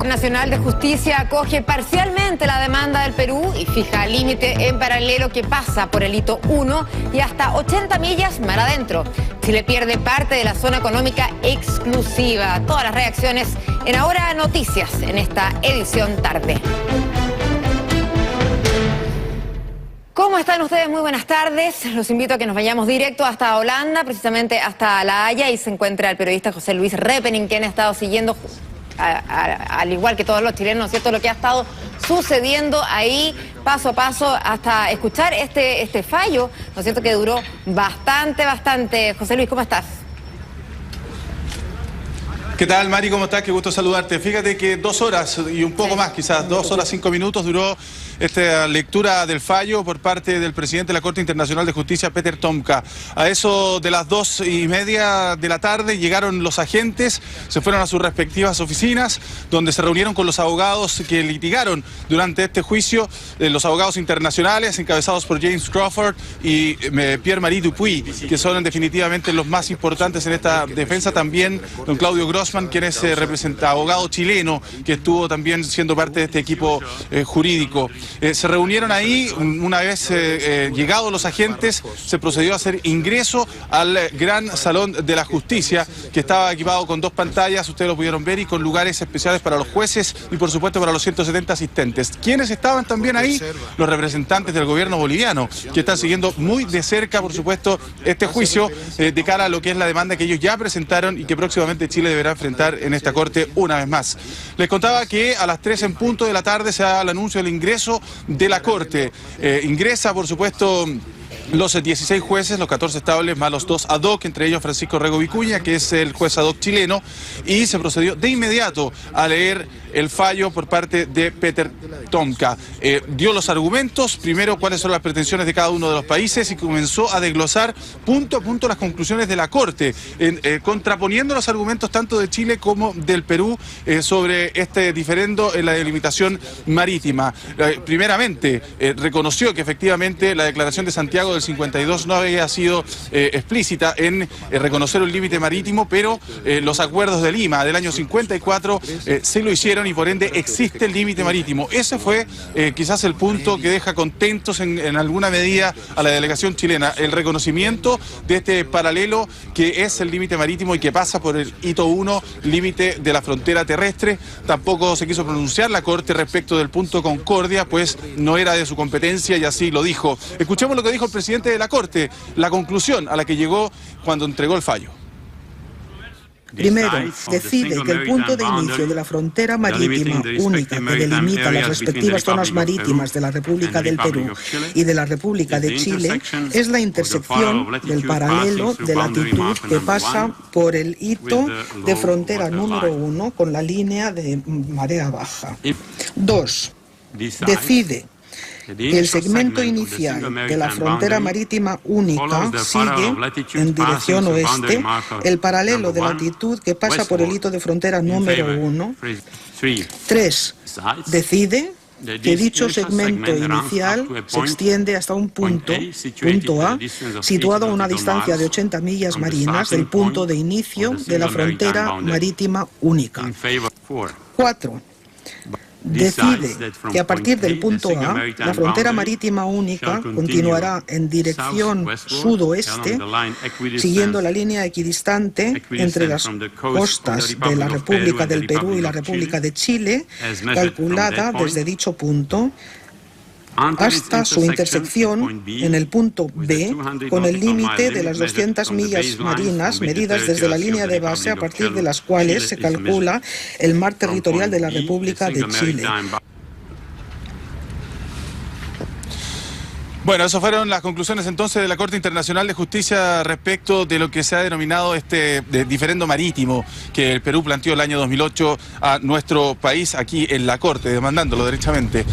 Corte Nacional de Justicia acoge parcialmente la demanda del Perú y fija límite en paralelo que pasa por el hito 1 y hasta 80 millas mar adentro. Chile pierde parte de la zona económica exclusiva. Todas las reacciones en Ahora Noticias en esta edición tarde. ¿Cómo están ustedes? Muy buenas tardes. Los invito a que nos vayamos directo hasta Holanda, precisamente hasta La Haya, y se encuentra el periodista José Luis Repening, quien ha estado siguiendo, al igual que todos los chilenos, ¿no es cierto?, lo que ha estado sucediendo ahí paso a paso hasta escuchar este fallo, ¿no es cierto?, que duró bastante. José Luis, ¿cómo estás? ¿Qué tal, Mari? ¿Cómo estás? Qué gusto saludarte. Fíjate que 2 horas y un poco más, quizás 2 horas 5 minutos duró esta lectura del fallo por parte del presidente de la Corte Internacional de Justicia, Peter Tomka. A eso de las 2:30 de la tarde llegaron los agentes, se fueron a sus respectivas oficinas, donde se reunieron con los abogados que litigaron durante este juicio, los abogados internacionales encabezados por James Crawford y Pierre-Marie Dupuy, que son definitivamente los más importantes en esta defensa. También don Claudio Grossman, quien es abogado chileno, que estuvo también siendo parte de este equipo jurídico. Se reunieron ahí, una vez llegados los agentes, se procedió a hacer ingreso al Gran Salón de la Justicia, que estaba equipado con 2 pantallas, ustedes lo pudieron ver, y con lugares especiales para los jueces y por supuesto para los 170 asistentes. ¿Quiénes estaban también ahí? Los representantes del gobierno boliviano, que están siguiendo muy de cerca, por supuesto, este juicio de cara a lo que es la demanda que ellos ya presentaron y que próximamente Chile deberá enfrentar en esta corte una vez más. Les contaba que a las 3 en punto de la tarde se da el anuncio del ingreso de la corte. Ingresa, por supuesto, los 16 jueces, los 14 estables, más los 2 ad hoc, entre ellos Francisco Rego Vicuña, que es el juez ad hoc chileno, y se procedió de inmediato a leer el fallo por parte de Peter Tomka. Dio los argumentos, primero cuáles son las pretensiones de cada uno de los países, y comenzó a desglosar punto a punto las conclusiones de la Corte, contraponiendo los argumentos tanto de Chile como del Perú sobre este diferendo en la delimitación marítima. Primeramente, reconoció que efectivamente la declaración de Santiago del 52 no había sido explícita en reconocer un límite marítimo, pero los acuerdos de Lima del año 54 sí lo hicieron, y por ende existe el límite marítimo. Ese fue quizás el punto que deja contentos en alguna medida a la delegación chilena, el reconocimiento de este paralelo que es el límite marítimo y que pasa por el hito 1, límite de la frontera terrestre. Tampoco se quiso pronunciar la Corte respecto del punto Concordia, pues no era de su competencia, y así lo dijo. Escuchemos lo que dijo el presidente de la Corte, la conclusión a la que llegó cuando entregó el fallo. Primero, decide que el punto de inicio de la frontera marítima única que delimita las respectivas zonas marítimas de la República del Perú y de la República de Chile es la intersección del paralelo de latitud que pasa por el hito de frontera número 1 con la línea de marea baja. 2. Decide que el segmento inicial de la frontera marítima única sigue en dirección oeste el paralelo de latitud que pasa por el hito de frontera número 1. 3. Decide que dicho segmento inicial se extiende hasta un punto A, situado a una distancia de 80 millas marinas del punto de inicio de la frontera marítima única. 4. Decide que a partir del punto A, la frontera marítima única continuará en dirección sudoeste, siguiendo la línea equidistante entre las costas de la República del Perú y la República de Chile, calculada desde dicho punto, hasta su intersección en el punto B con el límite de las 200 millas marinas medidas desde la línea de base a partir de las cuales se calcula el mar territorial de la República de Chile. Bueno, esas fueron las conclusiones entonces de la Corte Internacional de Justicia respecto de lo que se ha denominado este diferendo marítimo que el Perú planteó el año 2008 a nuestro país aquí en la Corte, demandándolo derechamente.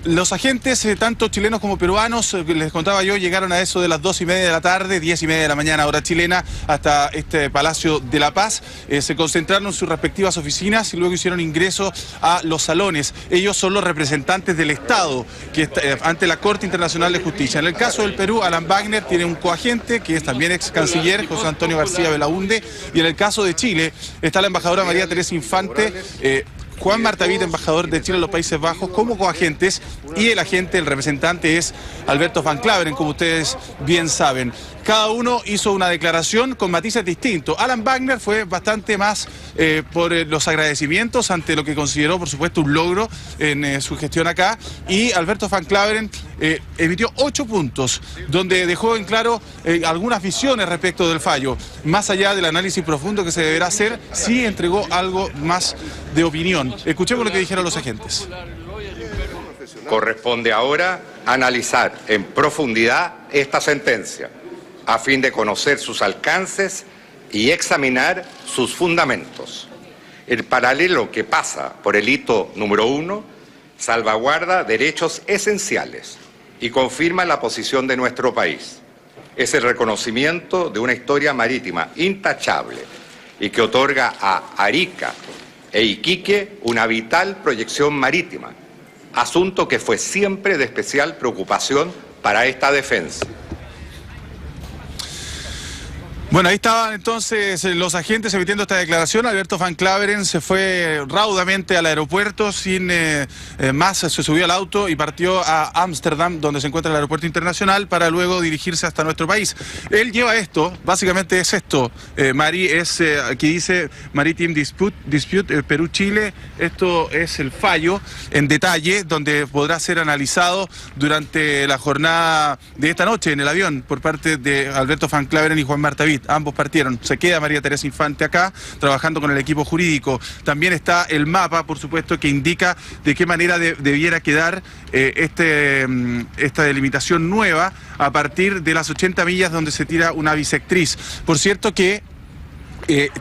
Los agentes, tanto chilenos como peruanos, les contaba yo, llegaron a eso de las 2:30 de la tarde, 10:30 de la mañana, hora chilena, hasta este Palacio de la Paz. Se concentraron en sus respectivas oficinas y luego hicieron ingreso a los salones. Ellos son los representantes del Estado que ante la Corte Internacional de Justicia. En el caso del Perú, Alan Wagner tiene un coagente que es también ex canciller, José Antonio García Belaúnde, y en el caso de Chile está la embajadora María Teresa Infante, Juan Martavit, embajador de Chile en los Países Bajos, como coagentes, y el agente, el representante es Alberto Van Claveren, como ustedes bien saben. Cada uno hizo una declaración con matices distintos. Alan Wagner fue bastante más por los agradecimientos ante lo que consideró, por supuesto, un logro en su gestión acá, y Alberto Van Claveren emitió 8 puntos, donde dejó en claro algunas visiones respecto del fallo. Más allá del análisis profundo que se deberá hacer, sí entregó algo más de opinión. Escuchemos lo que dijeron los agentes. Corresponde ahora analizar en profundidad esta sentencia, a fin de conocer sus alcances y examinar sus fundamentos. El paralelo que pasa por el hito número 1 salvaguarda derechos esenciales y confirma la posición de nuestro país. Es el reconocimiento de una historia marítima intachable y que otorga a Arica e Iquique una vital proyección marítima, asunto que fue siempre de especial preocupación para esta defensa. Bueno, ahí estaban entonces los agentes emitiendo esta declaración. Alberto Van Claveren se fue raudamente al aeropuerto, sin más, se subió al auto y partió a Ámsterdam, donde se encuentra el aeropuerto internacional, para luego dirigirse hasta nuestro país. Él lleva esto, básicamente es esto, Mari, es aquí dice Maritime Dispute Perú-Chile. Esto es el fallo en detalle, donde podrá ser analizado durante la jornada de esta noche en el avión por parte de Alberto Van Claveren y Juan Martavit. Ambos partieron. Se queda María Teresa Infante acá, trabajando con el equipo jurídico. También está el mapa, por supuesto, que indica de qué manera debiera quedar esta delimitación nueva a partir de las 80 millas donde se tira una bisectriz. Por cierto que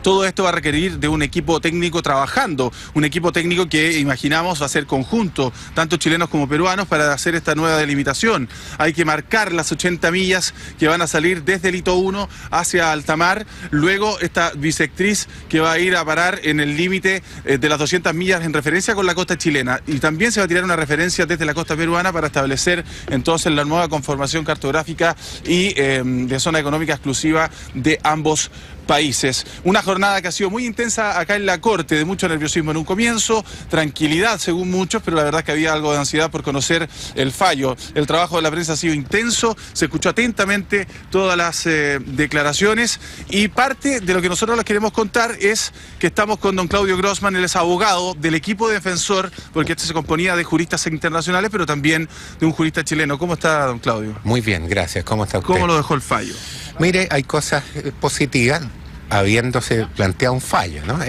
todo esto va a requerir de un equipo técnico trabajando, un equipo técnico que imaginamos va a ser conjunto, tanto chilenos como peruanos, para hacer esta nueva delimitación. Hay que marcar las 80 millas que van a salir desde el hito 1 hacia alta mar, luego esta bisectriz que va a ir a parar en el límite de las 200 millas en referencia con la costa chilena, y también se va a tirar una referencia desde la costa peruana para establecer entonces la nueva conformación cartográfica y de zona económica exclusiva de ambos países. Una jornada que ha sido muy intensa acá en la Corte, de mucho nerviosismo en un comienzo, tranquilidad según muchos, pero la verdad es que había algo de ansiedad por conocer el fallo. El trabajo de la prensa ha sido intenso, se escuchó atentamente todas las declaraciones, y parte de lo que nosotros les queremos contar es que estamos con don Claudio Grossman. Él es abogado del equipo defensor, porque este se componía de juristas internacionales, pero también de un jurista chileno. ¿Cómo está, don Claudio? Muy bien, gracias. ¿Cómo está usted? ¿Cómo lo dejó el fallo? Mire, hay cosas positivas habiéndose planteado un fallo, ¿no?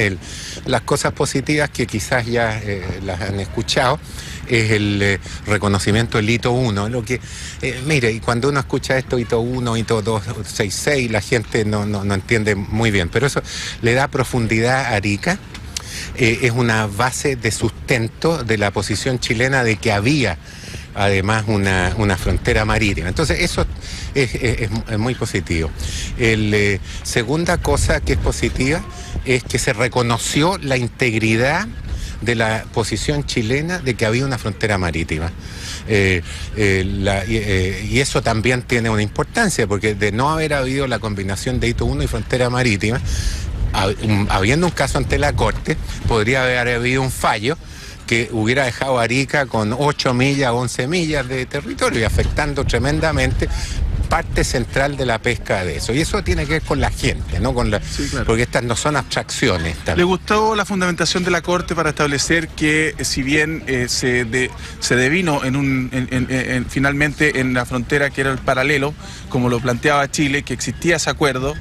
Las cosas positivas que quizás ya las han escuchado es el reconocimiento del hito 1, lo que, mire, y cuando uno escucha esto, hito 1, hito 2, 6, 6, la gente no entiende muy bien, pero eso le da profundidad a Arica. Es una base de sustento de la posición chilena de que había además una frontera marítima. Entonces eso es muy positivo. Segunda cosa que es positiva es que se reconoció la integridad de la posición chilena de que había una frontera marítima. Y eso también tiene una importancia, porque de no haber habido la combinación de hito 1 y frontera marítima, habiendo un caso ante la Corte, podría haber habido un fallo que hubiera dejado a Arica con 8 millas, 11 millas de territorio y afectando tremendamente parte central de la pesca de eso. Y eso tiene que ver con la gente, ¿no? Sí, claro. Porque estas no son abstracciones. ¿Le gustó la fundamentación de la Corte para establecer que, si bien se devino finalmente en la frontera que era el paralelo, como lo planteaba Chile, que existía ese acuerdo,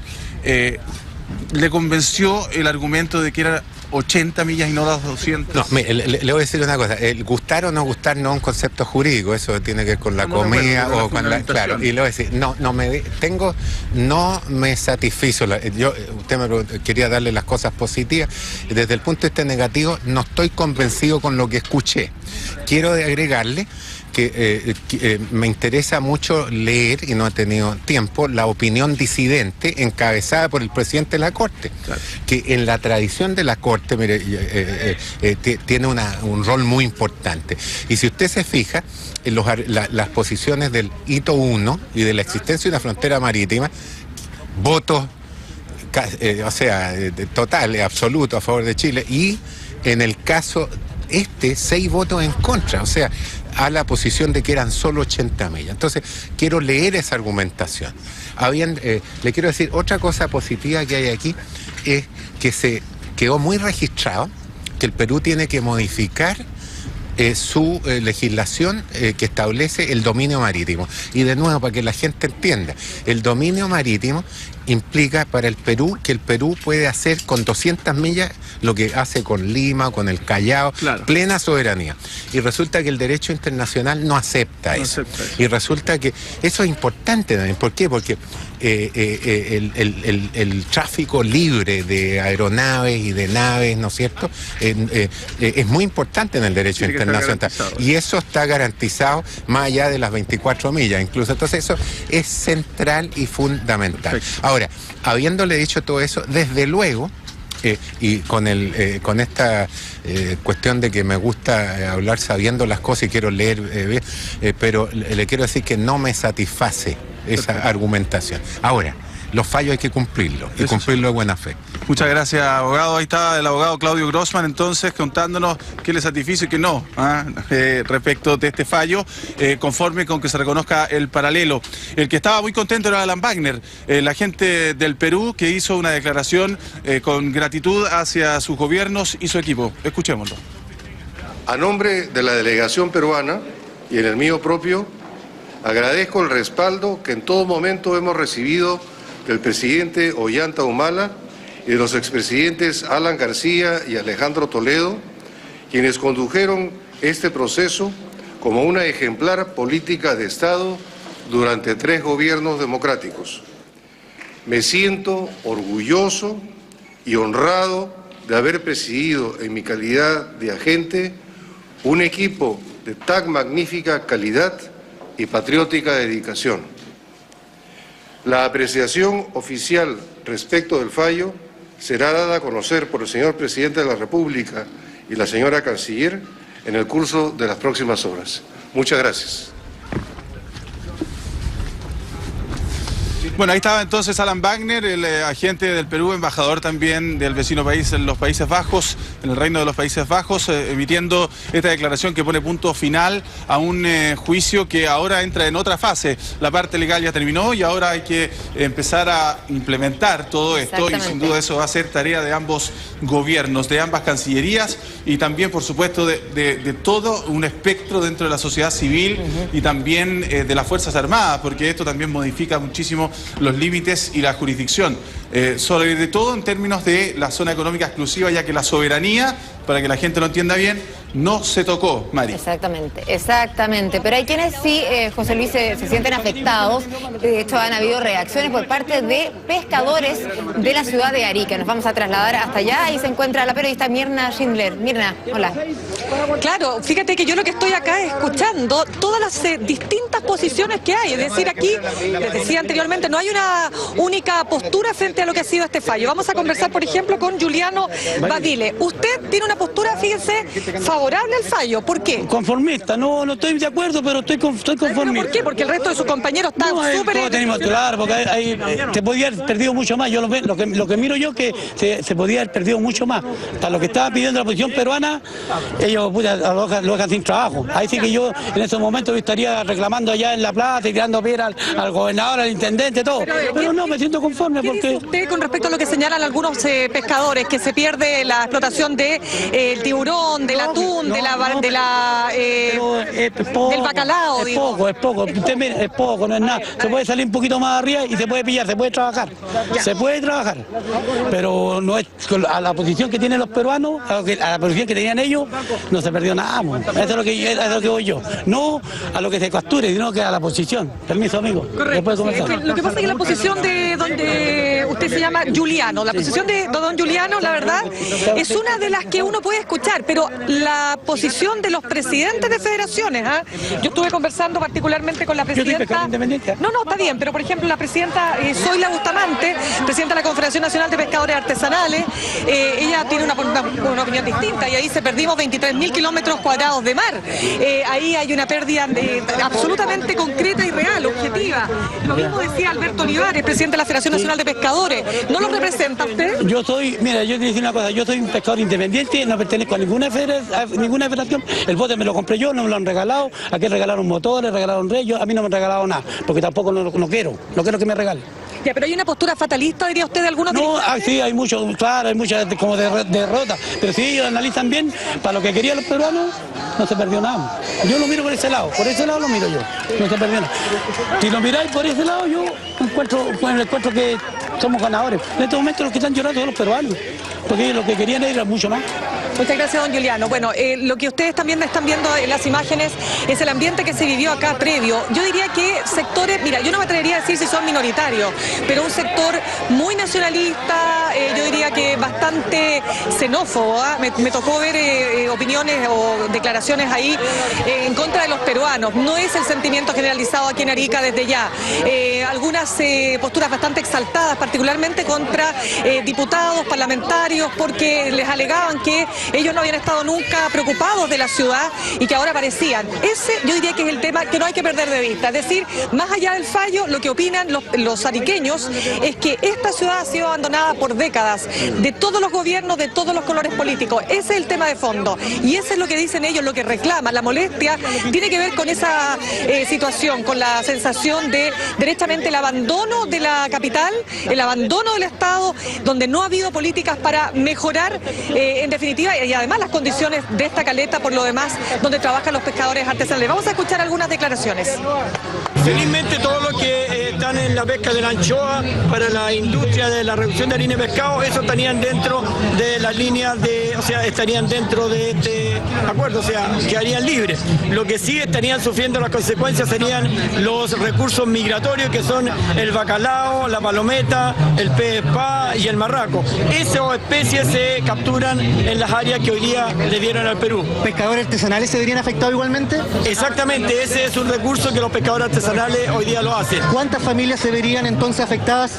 le convenció el argumento de que era 80 millas y no las 200? No, le voy a decir una cosa, el gustar o no gustar no es un concepto jurídico, eso tiene que ver con la comida o con la... Claro, y le voy a decir, no me satisfizo, usted me preguntó, quería darle las cosas positivas, desde el punto de vista negativo no estoy convencido con lo que escuché. Quiero agregarle que me interesa mucho leer, y no he tenido tiempo, la opinión disidente encabezada por el presidente de la Corte, claro, que en la tradición de la Corte, mire, tiene un rol muy importante. Y si usted se fija, en las posiciones del hito 1 y de la existencia de una frontera marítima, votos, total, absoluto a favor de Chile, y En el caso 6 votos en contra, o sea, a la posición de que eran solo 80 millas. Entonces, quiero leer esa argumentación. Le quiero decir, otra cosa positiva que hay aquí es que se quedó muy registrado que el Perú tiene que modificar su legislación que establece el dominio marítimo. Y de nuevo, para que la gente entienda, el dominio marítimo implica para el Perú que el Perú puede hacer con 200 millas lo que hace con Lima, con el Callao, claro, plena soberanía. Y resulta que el derecho internacional no acepta eso. Y resulta que eso es importante también. ¿Por qué? Porque el tráfico libre de aeronaves y de naves, ¿no es cierto?, es muy importante en el derecho internacional. Y eso está garantizado más allá de las 24 millas incluso. Entonces eso es central y fundamental. Perfecto. Ahora, habiéndole dicho todo eso, desde luego, y con esta cuestión de que me gusta hablar sabiendo las cosas y quiero leer bien, pero le quiero decir que no me satisface esa argumentación. Ahora, los fallos hay que cumplirlos y cumplirlo de buena fe. Muchas gracias, abogado. Ahí está el abogado Claudio Grossman, entonces, contándonos qué le satisfizo y qué no respecto de este fallo, conforme con que se reconozca el paralelo. El que estaba muy contento era Alan Wagner, el agente del Perú, que hizo una declaración con gratitud hacia sus gobiernos y su equipo. Escuchémoslo. A nombre de la delegación peruana y en el mío propio, agradezco el respaldo que en todo momento hemos recibido del presidente Ollanta Humala y de los expresidentes Alan García y Alejandro Toledo, quienes condujeron este proceso como una ejemplar política de Estado durante 3 gobiernos democráticos. Me siento orgulloso y honrado de haber presidido en mi calidad de agente un equipo de tan magnífica calidad y patriótica dedicación. La apreciación oficial respecto del fallo será dada a conocer por el señor Presidente de la República y la señora Canciller en el curso de las próximas horas. Muchas gracias. Bueno, ahí estaba entonces Alan Wagner, el agente del Perú, embajador también del vecino país en los Países Bajos, en el Reino de los Países Bajos, emitiendo esta declaración que pone punto final a un juicio que ahora entra en otra fase. La parte legal ya terminó y ahora hay que empezar a implementar todo esto y sin duda eso va a ser tarea de ambos gobiernos, de ambas cancillerías y también, por supuesto, de todo un espectro dentro de la sociedad civil y también de las Fuerzas Armadas, porque esto también modifica muchísimo los límites y la jurisdicción, sobre todo en términos de la zona económica exclusiva, ya que la soberanía, para que la gente lo entienda bien, no se tocó, Mari. Exactamente, pero hay quienes sí, José Luis, se sienten afectados. De hecho, han habido reacciones por parte de pescadores de la ciudad de Arica. Nos vamos a trasladar hasta allá y se encuentra la periodista Mirna Schindler. Mirna, hola. Claro, fíjate que yo lo que estoy acá es escuchando todas las distintas posiciones que hay. Es decir, aquí, les decía anteriormente, no hay una única postura frente a lo que ha sido este fallo. Vamos a conversar, por ejemplo, con Giuliano Badile. Usted tiene una postura, fíjense, favorable al fallo. ¿Por qué? Conformista. No estoy de acuerdo, pero estoy conformista. ¿Por qué? Porque el resto de sus compañeros están súper... Claro, porque se podía haber perdido mucho más. Yo lo que miro yo que se podía haber perdido mucho más. Para lo que estaba pidiendo la oposición peruana, ellos lo dejan sin trabajo. Ahí sí que yo en esos momentos estaría reclamando allá en La Plata y tirando piedra al gobernador, al intendente, todo. Pero no, me siento conforme porque... ¿Qué dice usted con respecto a lo que señalan algunos pescadores, que se pierde la explotación del tiburón, del atún, del bacalao? Es poco. Usted mira, es poco, no es nada. Se puede salir un poquito más arriba y se puede pillar, se puede trabajar. Se puede trabajar. Pero no es a la posición que tienen los peruanos, a la posición que tenían ellos, no se perdió nada. Eso es lo que voy yo. No a lo que se capture, sino que a la posición. Permiso, amigo. Correcto. Lo que pasa es que la posición de donde usted se llama Giuliano, la posición de don Giuliano, la verdad, es una de las que uno puede escuchar, pero la posición de los presidentes de federaciones, posiciones. Yo estuve conversando particularmente con la presidenta. Yo soy pescador independiente. No, está bien, pero por ejemplo la presidenta Zoila Bustamante, presidenta de la Confederación Nacional de Pescadores Artesanales, ella tiene una opinión distinta y ahí se perdimos 23.000 kilómetros cuadrados de mar. Ahí hay una pérdida absolutamente concreta y real, objetiva. Lo mismo decía Alberto Olivares, presidente de la Federación Nacional de Pescadores. ¿No lo representa usted? Mira, yo te digo una cosa, yo soy un pescador independiente, no pertenezco a ninguna federación, el bote me lo compré yo, no me lo han regalado, aquí regalaron motores, regalaron reyes, a mí no me han regalado nada, porque tampoco no quiero que me regalen. Ya, pero hay una postura fatalista, diría usted, de algunos dirigentes. Sí, hay mucho, claro, hay muchas como derrotas, pero si ellos analizan bien, para lo que querían los peruanos, no se perdió nada. Yo lo miro por ese lado lo miro yo, no se perdió nada. Si lo miráis por ese lado, yo encuentro que somos ganadores. En este momento los que están llorando son los peruanos, porque ellos lo que querían era mucho más. Muchas gracias, don Juliano. Bueno, lo que ustedes también están viendo en las imágenes es el ambiente que se vivió acá previo. Yo diría que sectores, mira, yo no me atrevería a decir si son minoritarios, pero un sector muy nacionalista, yo diría que bastante xenófobo. Me tocó ver opiniones o declaraciones ahí en contra de los peruanos. No es el sentimiento generalizado aquí en Arica desde ya. Algunas posturas bastante exaltadas, particularmente contra diputados, parlamentarios, porque les alegaban que ellos no habían estado nunca preocupados de la ciudad y que ahora aparecían. Ese yo diría que es el tema que no hay que perder de vista. Es decir, más allá del fallo, lo que opinan los ariqueños es que esta ciudad ha sido abandonada por décadas, de todos los gobiernos, de todos los colores políticos. Ese es el tema de fondo. Y ese es lo que dicen ellos, lo que reclaman. La molestia tiene que ver con esa situación, con la sensación de derechamente el abandono de la capital, el abandono del Estado, donde no ha habido políticas para mejorar, en definitiva, y además las condiciones de esta caleta, por lo demás, donde trabajan los pescadores artesanales. Vamos a escuchar algunas declaraciones. Felizmente todos los que están en la pesca de la anchoa para la industria de la reducción de harina y pescado, eso estarían dentro de las líneas estarían dentro de este acuerdo, quedarían libres. Lo que sí estarían sufriendo las consecuencias serían los recursos migratorios, que son el bacalao, la palometa, el pez espada y el marraco. Esas especies se capturan en las áreas que hoy día le dieron al Perú. ¿Pescadores artesanales se verían afectados igualmente? Exactamente, ese es un recurso que los pescadores artesanales hoy día lo hacen. ¿Cuántas familias se verían entonces afectadas?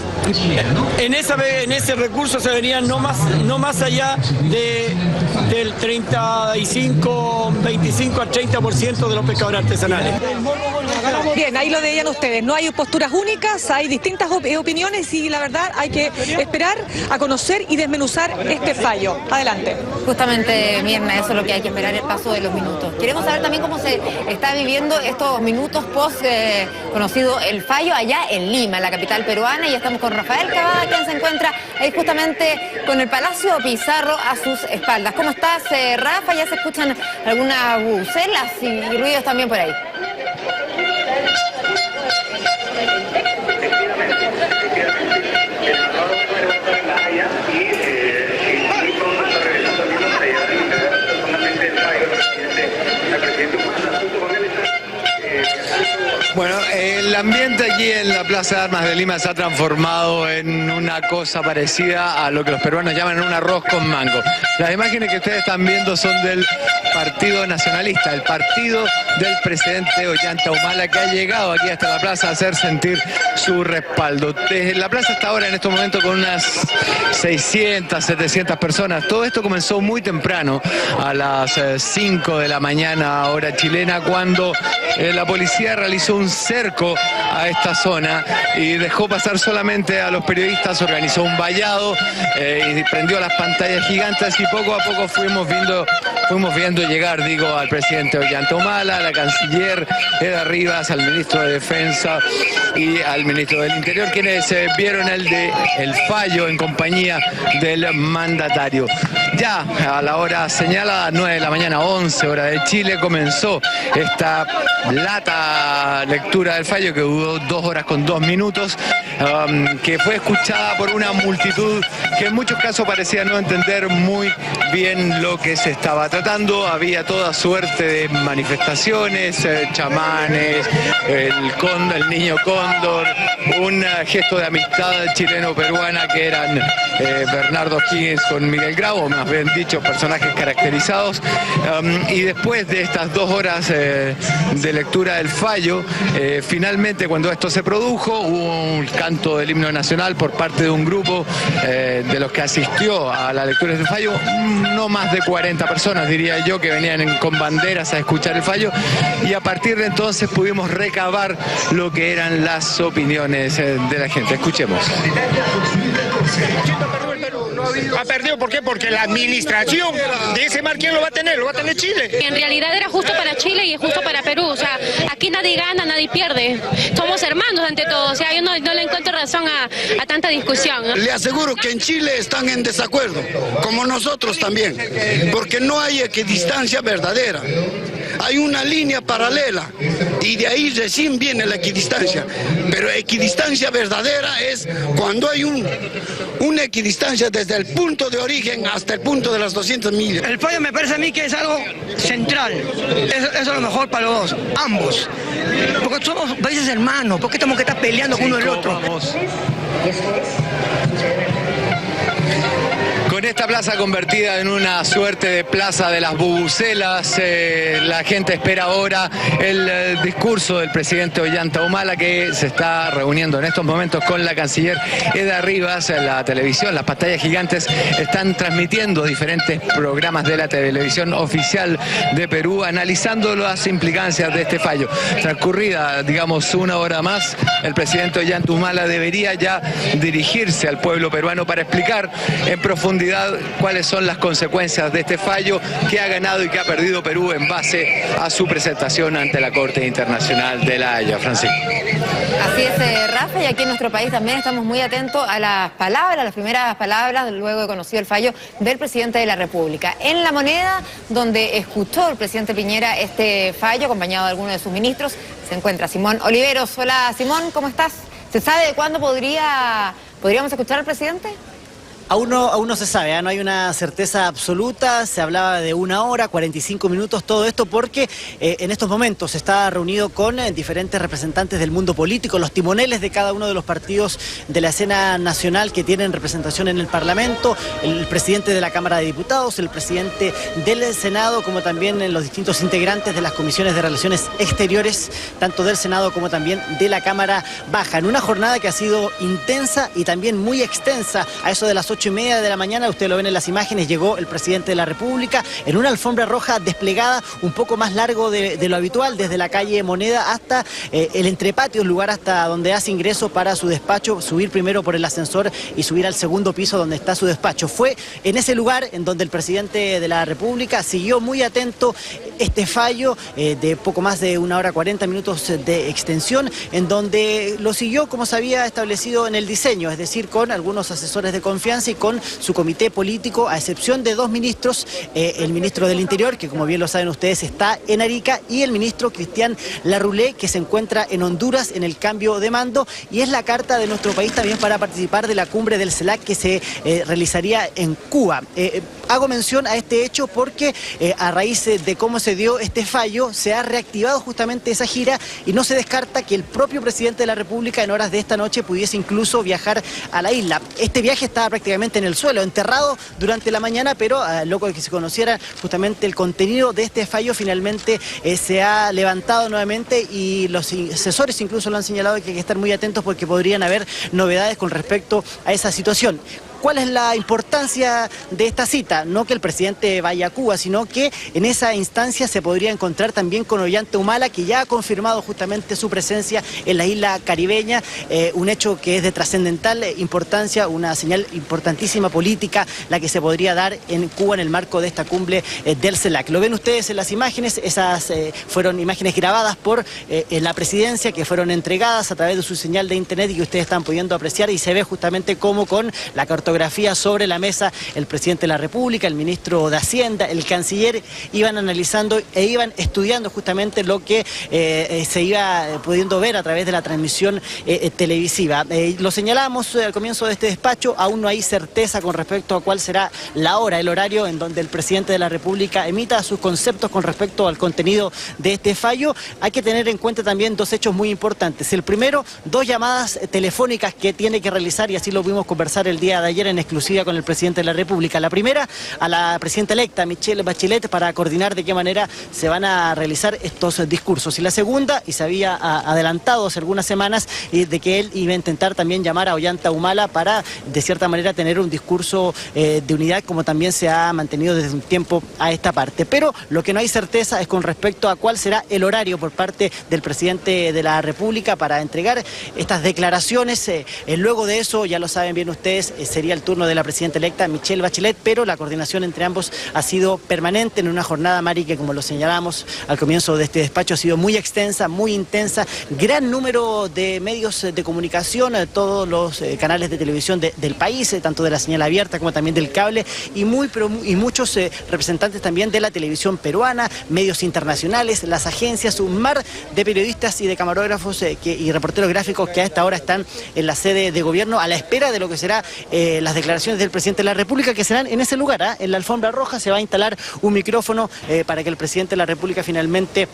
En ese recurso se verían no más allá del 25 al 30% de los pescadores artesanales. Bien, ahí lo veían ustedes. No hay posturas únicas, hay distintas opiniones y la verdad hay que esperar a conocer y desmenuzar este fallo. Adelante. Justamente, Mirna, eso es lo que hay que esperar, el paso de los minutos. Queremos saber también cómo se está viviendo estos minutos post conocido el fallo allá en Lima, la capital peruana, y estamos con Rafael Cavada, quien se encuentra ahí justamente con el Palacio Pizarro a sus espaldas. ¿Cómo estás, Rafa? Ya se escuchan algunas bucelas y ruidos también por ahí. Bueno, el ambiente aquí en la Plaza de Armas de Lima se ha transformado en una cosa parecida a lo que los peruanos llaman un arroz con mango. Las imágenes que ustedes están viendo son del Partido Nacionalista, el partido del presidente Ollanta Humala, que ha llegado aquí hasta la plaza a hacer sentir su respaldo. Desde la plaza hasta ahora, en estos momentos, con unas 600, 700 personas. Todo esto comenzó muy temprano, a las 5 de la mañana, hora chilena, cuando la policía realizó un cerco a esta zona y dejó pasar solamente a los periodistas, organizó un vallado y prendió las pantallas gigantes, y poco a poco fuimos viendo llegar, al presidente Ollanta Humala, a la canciller Eda Rivas, al ministro de Defensa y al ministro del Interior, quienes vieron el fallo en compañía del mandatario. Ya a la hora señalada, 9 de la mañana, 11 hora de Chile, comenzó esta lata lectura del fallo que duró 2 horas con 2 minutos, que fue escuchada por una multitud que en muchos casos parecía no entender muy bien lo que se estaba tratando. Había toda suerte de manifestaciones, chamanes, el niño cóndor, un gesto de amistad chileno-peruana que eran Bernardo Higgins con Miguel Grau, o más bien dicho, personajes caracterizados. Y después de estas 2 horas de lectura del fallo, finalmente cuando esto se produjo, hubo un canto del himno nacional por parte de un grupo de los que asistió a la lectura del fallo, no más de 40 personas, diría yo, que venían con banderas a escuchar el fallo, y a partir de entonces pudimos recabar lo que eran las opiniones de la gente. Escuchemos. Ha perdido, ¿por qué? Porque la administración de ese mar, ¿quién lo va a tener? Lo va a tener Chile. En realidad era justo para Chile y es justo para Perú. O sea, aquí nadie gana, nadie pierde. Somos hermanos ante todo. O sea, yo no le encuentro razón a tanta discusión, ¿no? Le aseguro que en Chile están en desacuerdo, como nosotros también, porque no hay equidistancia verdadera. Hay una línea paralela y de ahí recién viene la equidistancia. Pero equidistancia verdadera es cuando hay una equidistancia desde el punto de origen hasta el punto de las 200 millas. El fallo me parece a mí que es algo central. Eso es lo mejor para los dos, ambos. Porque somos países hermanos. ¿Por qué tenemos que estar peleando con uno el otro? Con esta plaza convertida en una suerte de plaza de las bubucelas, la gente espera ahora el discurso del presidente Ollanta Humala, que se está reuniendo en estos momentos con la canciller Eda Rivas. La televisión, las pantallas gigantes están transmitiendo diferentes programas de la televisión oficial de Perú, analizando las implicancias de este fallo. Transcurrida, digamos, 1 hora más, el presidente Ollanta Humala debería ya dirigirse al pueblo peruano para explicar en profundidad cuáles son las consecuencias de este fallo que ha ganado y que ha perdido Perú en base a su presentación ante la Corte Internacional de La Haya. Francisco. Así es, Rafa, y aquí en nuestro país también estamos muy atentos a las palabras, las primeras palabras, luego de conocido el fallo del presidente de la República. En La Moneda, donde escuchó el presidente Piñera este fallo, acompañado de algunos de sus ministros, se encuentra Simón Oliveros. Hola, Simón, ¿cómo estás? ¿Se sabe de cuándo podríamos escuchar al presidente? Aún no se sabe, no hay una certeza absoluta. Se hablaba de 1 hora, 45 minutos, todo esto porque en estos momentos se está reunido con diferentes representantes del mundo político, los timoneles de cada uno de los partidos de la escena nacional que tienen representación en el Parlamento, el presidente de la Cámara de Diputados, el presidente del Senado, como también los distintos integrantes de las comisiones de Relaciones Exteriores, tanto del Senado como también de la Cámara Baja. En una jornada que ha sido intensa y también muy extensa. A eso de las 8:30 de la mañana, usted lo ven en las imágenes, llegó el presidente de la República en una alfombra roja desplegada un poco más largo de lo habitual, desde la calle Moneda hasta el entrepatio, el lugar hasta donde hace ingreso para su despacho, subir primero por el ascensor y subir al segundo piso donde está su despacho. Fue en ese lugar en donde el presidente de la República siguió muy atento este fallo de poco más de 1 hora 40 minutos de extensión, en donde lo siguió como se había establecido en el diseño, es decir, con algunos asesores de confianza y con su comité político, a excepción de 2 ministros, el ministro del Interior, que como bien lo saben ustedes está en Arica, y el ministro Cristian Larroulé, que se encuentra en Honduras en el cambio de mando, y es la carta de nuestro país también para participar de la cumbre del CELAC que se realizaría en Cuba. Hago mención a este hecho porque a raíz de cómo se dio este fallo, se ha reactivado justamente esa gira y no se descarta que el propio presidente de la República en horas de esta noche pudiese incluso viajar a la isla. Este viaje estaba prácticamente en el suelo, enterrado durante la mañana, pero luego de que se conociera justamente el contenido de este fallo, finalmente se ha levantado nuevamente y los asesores incluso lo han señalado que hay que estar muy atentos porque podrían haber novedades con respecto a esa situación. ¿Cuál es la importancia de esta cita? No que el presidente vaya a Cuba, sino que en esa instancia se podría encontrar también con Ollanta Humala, que ya ha confirmado justamente su presencia en la isla caribeña, un hecho que es de trascendental importancia, una señal importantísima política, la que se podría dar en Cuba en el marco de esta cumbre del CELAC. Lo ven ustedes en las imágenes, esas fueron imágenes grabadas por la presidencia, que fueron entregadas a través de su señal de internet y que ustedes están pudiendo apreciar, y se ve justamente cómo con la cartografía fotografías sobre la mesa. El presidente de la República, el ministro de Hacienda, el canciller iban analizando e iban estudiando justamente lo que se iba pudiendo ver a través de la transmisión televisiva. Lo señalamos al comienzo de este despacho, aún no hay certeza con respecto a cuál será la hora, el horario en donde el presidente de la República emita sus conceptos con respecto al contenido de este fallo. Hay que tener en cuenta también dos hechos muy importantes. El primero, dos llamadas telefónicas que tiene que realizar, y así lo pudimos conversar el día de ayer en exclusiva con el presidente de la República. La primera, a la presidenta electa, Michelle Bachelet, para coordinar de qué manera se van a realizar estos discursos. Y la segunda, y se había adelantado hace algunas semanas, de que él iba a intentar también llamar a Ollanta Humala para, de cierta manera, tener un discurso de unidad, como también se ha mantenido desde un tiempo a esta parte. Pero lo que no hay certeza es con respecto a cuál será el horario por parte del presidente de la República para entregar estas declaraciones. Luego de eso, ya lo saben bien ustedes, sería el turno de la presidenta electa, Michelle Bachelet, pero la coordinación entre ambos ha sido permanente en una jornada, Mari, que como lo señalamos al comienzo de este despacho, ha sido muy extensa, muy intensa, gran número de medios de comunicación, todos los canales de televisión del país, tanto de la señal abierta como también del cable, y muchos representantes también de la televisión peruana, medios internacionales, las agencias, un mar de periodistas y de camarógrafos y reporteros gráficos que a esta hora están en la sede de gobierno a la espera de lo que será las declaraciones del presidente de la República, que serán en ese lugar, en la alfombra roja. Se va a instalar un micrófono para que el presidente de la República finalmente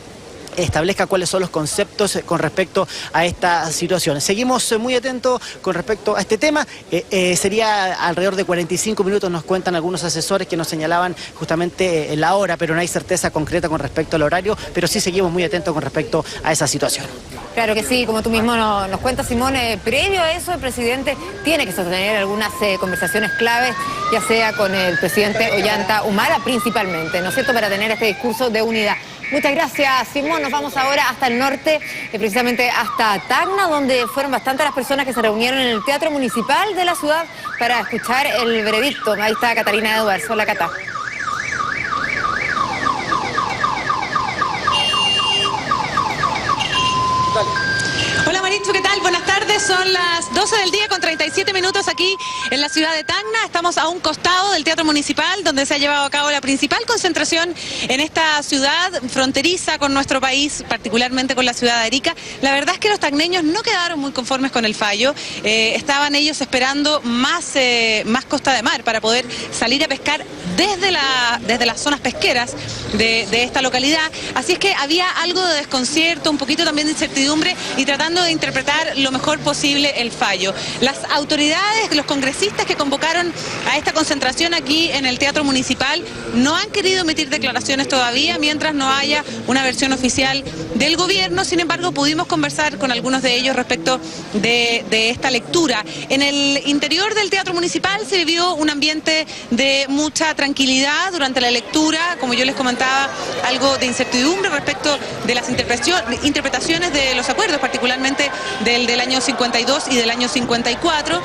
establezca cuáles son los conceptos con respecto a esta situación. Seguimos muy atentos con respecto a este tema. Sería alrededor de 45 minutos, nos cuentan algunos asesores que nos señalaban justamente la hora, pero no hay certeza concreta con respecto al horario, pero sí seguimos muy atentos con respecto a esa situación. Claro que sí, como tú mismo nos cuentas, Simón, previo a eso el presidente tiene que sostener algunas conversaciones claves, ya sea con el presidente Ollanta Humala principalmente, ¿no es cierto?, para tener este discurso de unidad. Muchas gracias, Simón. Nos vamos ahora hasta el norte, precisamente hasta Tacna, donde fueron bastantes las personas que se reunieron en el Teatro Municipal de la ciudad para escuchar el veredicto. Ahí está Catalina Edwards. Hola, Cata. Hola Marichu, ¿qué tal? Buenas tardes, son las 12 del día con 37 minutos aquí en la ciudad de Tacna. Estamos a un costado del Teatro Municipal, donde se ha llevado a cabo la principal concentración en esta ciudad fronteriza con nuestro país, particularmente con la ciudad de Arica. La verdad es que los tacneños no quedaron muy conformes con el fallo. Estaban ellos esperando más costa de mar para poder salir a pescar desde las zonas pesqueras de esta localidad. Así es que había algo de desconcierto, un poquito también de incertidumbre y tratando de interpretar lo mejor posible el fallo. Las autoridades, los congresistas que convocaron a esta concentración aquí en el Teatro Municipal no han querido emitir declaraciones todavía mientras no haya una versión oficial del gobierno. Sin embargo, pudimos conversar con algunos de ellos respecto de esta lectura. En el interior del Teatro Municipal se vivió un ambiente de mucha tranquilidad durante la lectura. Como yo les comentaba, algo de incertidumbre respecto de las interpretaciones de los acuerdos, particularmente del año 52 y del año 54,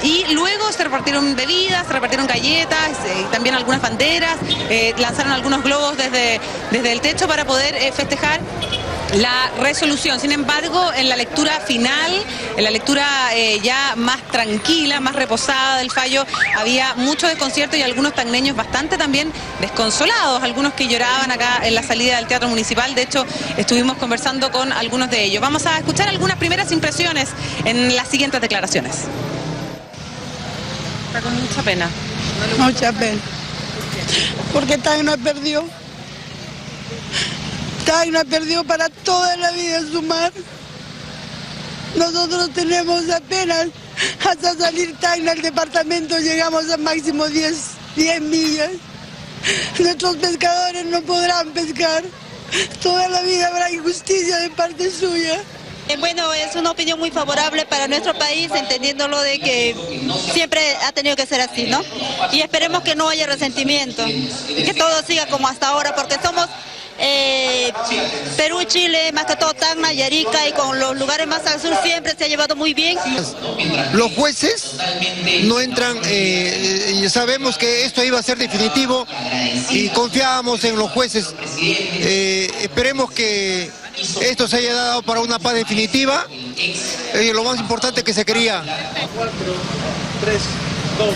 y luego se repartieron bebidas, se repartieron galletas, también algunas banderas, lanzaron algunos globos desde el techo para poder festejar la resolución. Sin embargo, en la lectura final, en la lectura ya más tranquila, más reposada del fallo, había mucho desconcierto y algunos tacneños bastante también desconsolados, algunos que lloraban acá en la salida del Teatro Municipal. De hecho, estuvimos conversando con algunos de ellos. Vamos a escuchar algunas primeras impresiones en las siguientes declaraciones. Está con mucha pena. Mucha pena. Porque Tacna perdió. Tacna perdió para toda la vida su mar. Nosotros tenemos apenas hasta salir Tacna al departamento, llegamos a máximo 10 millas. Nuestros pescadores no podrán pescar. Toda la vida habrá injusticia de parte suya. Bueno, es una opinión muy favorable para nuestro país, entendiéndolo de que siempre ha tenido que ser así, ¿no? Y esperemos que no haya resentimiento, que todo siga como hasta ahora, porque somos Perú y Chile, más que todo Tacna y Arica, y con los lugares más al sur siempre se ha llevado muy bien. Los jueces no entran, sabemos que esto iba a ser definitivo y confiábamos en los jueces. Esperemos que esto se haya dado para una paz definitiva, lo más importante que se quería. 4, 3, 2, 1.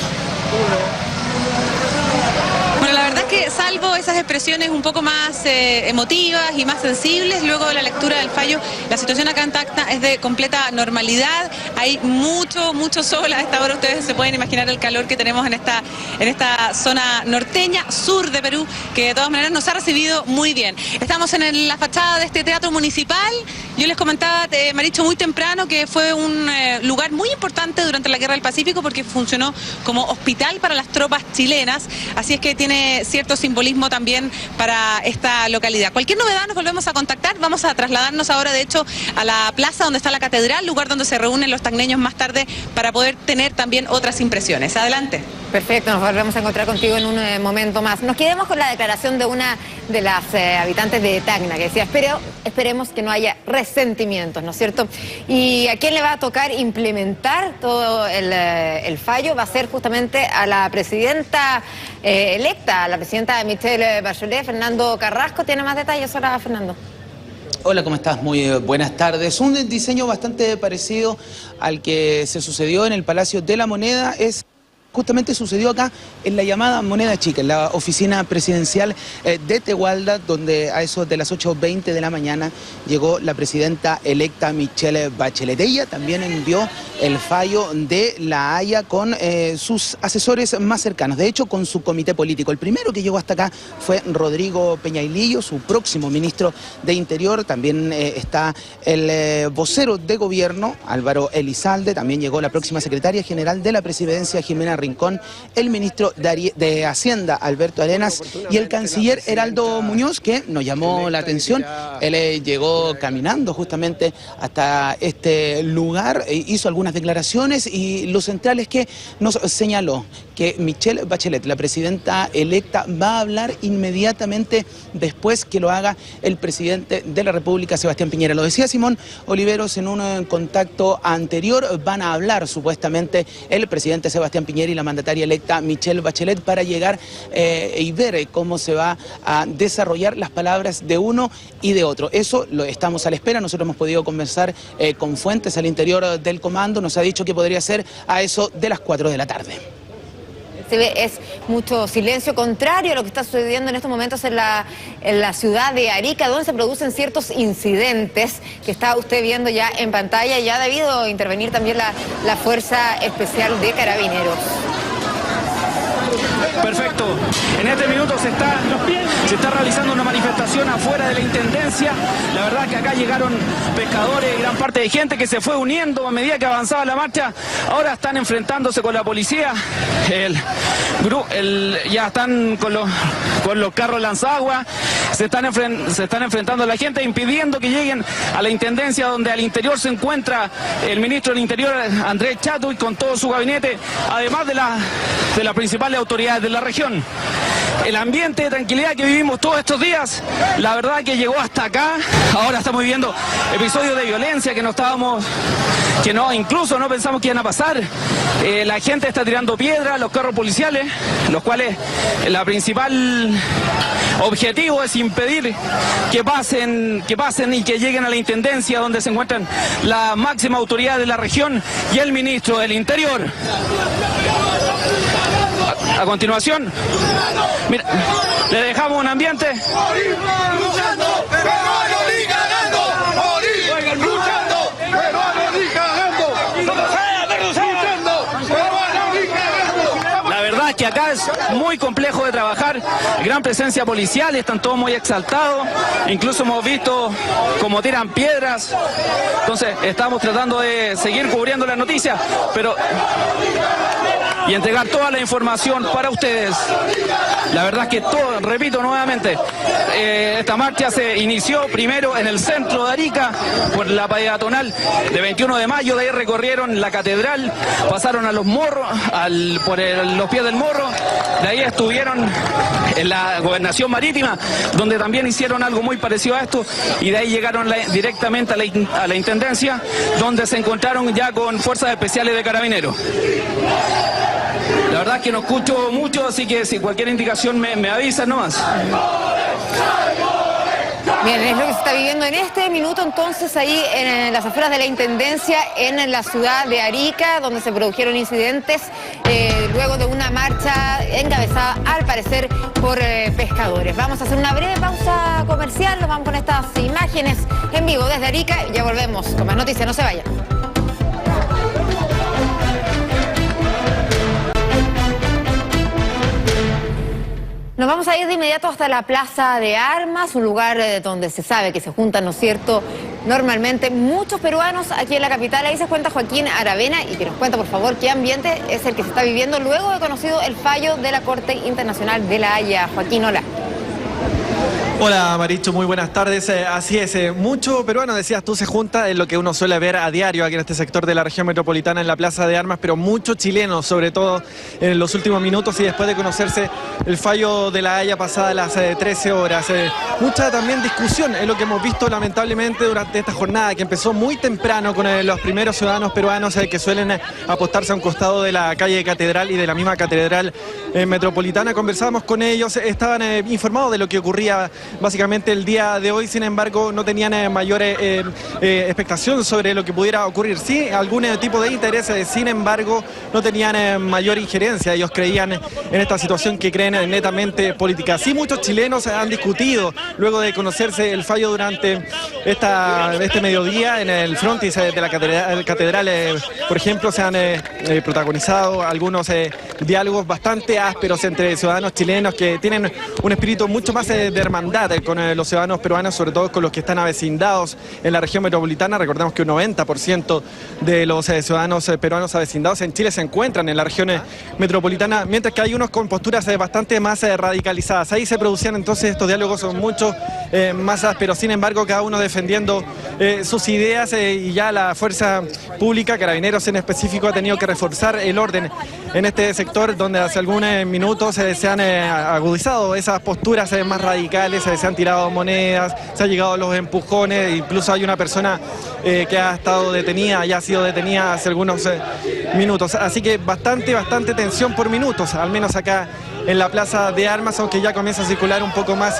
Bueno, la verdad es que salvo esas expresiones un poco más emotivas y más sensibles, luego de la lectura del fallo, la situación acá en Tacna es de completa normalidad. Hay mucho sol a esta hora. Ustedes se pueden imaginar el calor que tenemos en esta zona norteña, sur de Perú, que de todas maneras nos ha recibido muy bien. Estamos en la fachada de este teatro municipal. Yo les comentaba, Maricho, muy temprano, que fue un lugar muy importante durante la Guerra del Pacífico porque funcionó como hospital para las tropas chilenas, así es que tiene cierto simbolismo también para esta localidad. Cualquier novedad nos volvemos a contactar. Vamos a trasladarnos ahora, de hecho, a la plaza donde está la catedral, lugar donde se reúnen los tacneños más tarde para poder tener también otras impresiones. Adelante. Perfecto, nos volvemos a encontrar contigo en un momento más. Nos quedemos con la declaración de una de las habitantes de Tacna, que decía, esperemos que no haya resentimientos, ¿no es cierto? ¿Y a quién le va a tocar implementar todo el fallo? Va a ser justamente a la presidenta electa, a la presidenta Michelle Bachelet. Fernando Carrasco tiene más detalles. Hola, Fernando. Hola, ¿cómo estás? Muy buenas tardes. Un diseño bastante parecido al que se sucedió en el Palacio de la Moneda justamente sucedió acá en la llamada Moneda Chica, en la oficina presidencial de Tegualda, donde a eso de las 8:20 de la mañana llegó la presidenta electa Michelle Bachelet. Ella también envió el fallo de La Haya con sus asesores más cercanos, de hecho con su comité político. El primero que llegó hasta acá fue Rodrigo Peñailillo, su próximo ministro de Interior. También está el vocero de gobierno, Álvaro Elizalde. También llegó la próxima secretaria general de la presidencia, Jimena Rincón, el ministro de Hacienda, Alberto Arenas, y el canciller Heraldo Muñoz, que nos llamó la atención. Él llegó caminando justamente hasta este lugar, hizo algunas declaraciones, y lo central es que nos señaló que Michelle Bachelet, la presidenta electa, va a hablar inmediatamente después que lo haga el presidente de la República, Sebastián Piñera. Lo decía Simón Oliveros en un contacto anterior, van a hablar supuestamente el presidente Sebastián Piñera y la mandataria electa Michelle Bachelet para llegar y ver cómo se va a desarrollar las palabras de uno y de otro. Eso lo estamos a la espera. Nosotros hemos podido conversar con fuentes al interior del comando. Nos ha dicho que podría ser a eso de las 4 de la tarde. Se ve, es mucho silencio, contrario a lo que está sucediendo en estos momentos en la ciudad de Arica, donde se producen ciertos incidentes que está usted viendo ya en pantalla. Ya ha debido intervenir también la Fuerza Especial de Carabineros. Perfecto. En este minuto se está realizando una manifestación afuera de la Intendencia. La verdad que acá llegaron pescadores y gran parte de gente que se fue uniendo a medida que avanzaba la marcha. Ahora están enfrentándose con la policía. Ya están con los carros lanzaguas. Se están enfrentando a la gente, impidiendo que lleguen a la Intendencia, donde al interior se encuentra el ministro del Interior, Andrés Chadwick, con todo su gabinete, además de las principales autoridades de la región. El ambiente de tranquilidad que vivimos todos estos días, la verdad que llegó hasta acá. Ahora estamos viviendo episodios de violencia incluso no pensamos que iban a pasar. La gente está tirando piedras, los carros policiales, los cuales la principal objetivo es impedir que pasen y que lleguen a la Intendencia, donde se encuentran la máxima autoridad de la región y el ministro del Interior. A continuación, mira, le dejamos un ambiente. La verdad es que acá es muy complejo de trabajar, gran presencia policial, están todos muy exaltados, incluso hemos visto cómo tiran piedras. Entonces estamos tratando de seguir cubriendo las noticias, y entregar toda la información para ustedes. La verdad es que repito nuevamente, esta marcha se inició primero en el centro de Arica, por la peatonal de 21 de mayo, de ahí recorrieron la catedral, pasaron a los morros, por los pies del morro, de ahí estuvieron en la gobernación marítima, donde también hicieron algo muy parecido a esto, y de ahí llegaron directamente a la Intendencia, donde se encontraron ya con fuerzas especiales de carabineros. La verdad es que no escucho mucho, así que si cualquier indicación me avisan nomás. Bien, es lo que se está viviendo en este minuto entonces ahí en las afueras de la Intendencia en la ciudad de Arica, donde se produjeron incidentes luego de una marcha encabezada al parecer por pescadores. Vamos a hacer una breve pausa comercial, nos vamos con estas imágenes en vivo desde Arica y ya volvemos con más noticias, no se vayan. Nos vamos a ir de inmediato hasta la Plaza de Armas, un lugar donde se sabe que se juntan, ¿no es cierto?, normalmente muchos peruanos aquí en la capital. Ahí se cuenta Joaquín Aravena y que nos cuenta, por favor, qué ambiente es el que se está viviendo luego de conocido el fallo de la Corte Internacional de La Haya. Joaquín, hola. Hola Marichu, muy buenas tardes. Así es, mucho peruano, decías tú, se junta en lo que uno suele ver a diario aquí en este sector de la región metropolitana en la Plaza de Armas, pero muchos chilenos, sobre todo en los últimos minutos y después de conocerse el fallo de La Haya pasada las 13 horas. Mucha también discusión es lo que hemos visto lamentablemente durante esta jornada, que empezó muy temprano con los primeros ciudadanos peruanos que suelen apostarse a un costado de la calle Catedral y de la misma Catedral metropolitana. Conversábamos con ellos, estaban informados de lo que ocurría básicamente el día de hoy, sin embargo no tenían mayor expectación sobre lo que pudiera ocurrir. Sí, algún tipo de interés, sin embargo no tenían mayor injerencia. Ellos creían en esta situación que creen netamente política. Sí, muchos chilenos han discutido luego de conocerse el fallo durante este mediodía en el frontis de la catedral. Por ejemplo, se han protagonizado algunos diálogos bastante ásperos entre ciudadanos chilenos que tienen un espíritu mucho más de hermandad con los ciudadanos peruanos, sobre todo con los que están avecindados en la región metropolitana. Recordemos que un 90% de los ciudadanos peruanos avecindados en Chile se encuentran en la región metropolitana, mientras que hay unos con posturas bastante más radicalizadas. Ahí se producían entonces estos diálogos mucho más ásperos, sin embargo cada uno defendiendo sus ideas y ya la fuerza pública, Carabineros en específico, ha tenido que reforzar el orden en este sector donde hace algunos minutos se han agudizado esas posturas más radicales. Se han tirado monedas, se han llegado los empujones, incluso hay una persona que ha estado detenida, ya ha sido detenida hace algunos minutos. Así que bastante tensión por minutos, al menos acá en la Plaza de Armas, aunque ya comienza a circular un poco más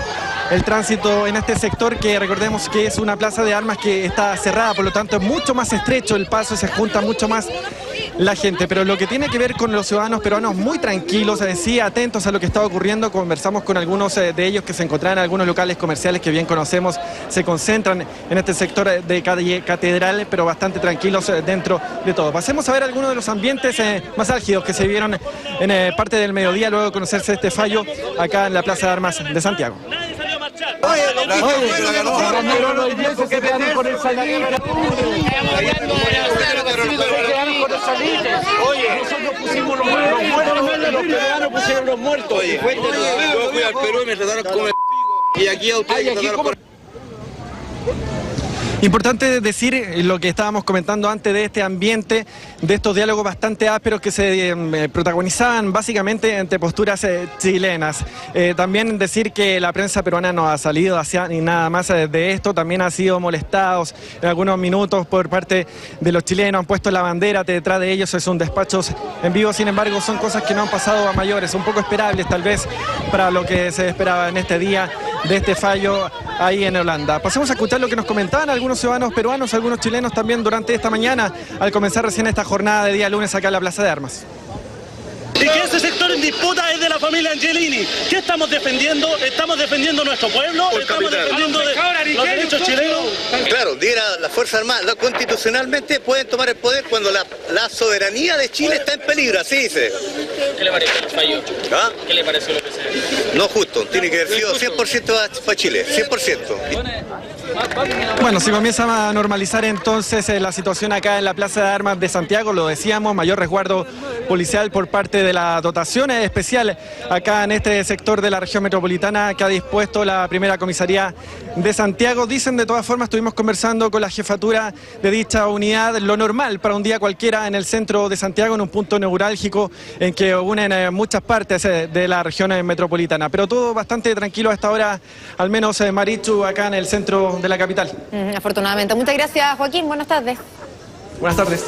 el tránsito en este sector, que recordemos que es una Plaza de Armas que está cerrada, por lo tanto es mucho más estrecho el paso, se junta mucho más la gente. Pero lo que tiene que ver con los ciudadanos peruanos muy tranquilos, sí, atentos a lo que está ocurriendo. Conversamos con algunos de ellos que se encontraban en algunos locales comerciales que bien conocemos, se concentran en este sector de calle Catedral, pero bastante tranquilos dentro de todo. Pasemos a ver algunos de los ambientes más álgidos que se vieron en parte del mediodía luego de conocerse este fallo acá en la Plaza de Armas de Santiago. Nosotros pusimos los muertos, los peruanos pusieron los muertos. Yo fui al Perú y me trataron como el y aquí a ustedes me trataron como... Importante decir lo que estábamos comentando antes de este ambiente, de estos diálogos bastante ásperos que se protagonizaban básicamente entre posturas chilenas. También decir que la prensa peruana no ha salido hacia ni nada más de esto, también ha sido molestados en algunos minutos por parte de los chilenos, han puesto la bandera detrás de ellos, son despachos en vivo, sin embargo son cosas que no han pasado a mayores, un poco esperables tal vez para lo que se esperaba en este día de este fallo ahí en Holanda. Pasemos a escuchar lo que nos comentaban algunos ciudadanos peruanos, algunos chilenos también durante esta mañana, al comenzar recién esta jornada de día lunes acá en la Plaza de Armas. Y que ese sector en disputa es de la familia Angelini. ¿Qué estamos defendiendo? ¿Estamos defendiendo nuestro pueblo? ¿Estamos defendiendo los derechos chilenos? Claro, diera la Fuerza Armada, constitucionalmente pueden tomar el poder cuando la soberanía de Chile está en peligro, así dice. ¿Qué le pareció el fallo? ¿Ah? ¿Qué le pareció lo que se dijo? No justo, tiene que haber sido 100% para Chile, 100%. Bueno, se comienza a normalizar entonces la situación acá en la Plaza de Armas de Santiago, lo decíamos, mayor resguardo policial por parte de la dotación especial acá en este sector de la región metropolitana que ha dispuesto la primera comisaría de Santiago. Dicen, de todas formas, estuvimos conversando con la jefatura de dicha unidad, lo normal para un día cualquiera en el centro de Santiago, en un punto neurálgico en que unen muchas partes de la región metropolitana, pero todo bastante tranquilo a esta hora, al menos Marichu, acá en el centro de la capital. Afortunadamente. Muchas gracias, Joaquín. Buenas tardes. Buenas tardes.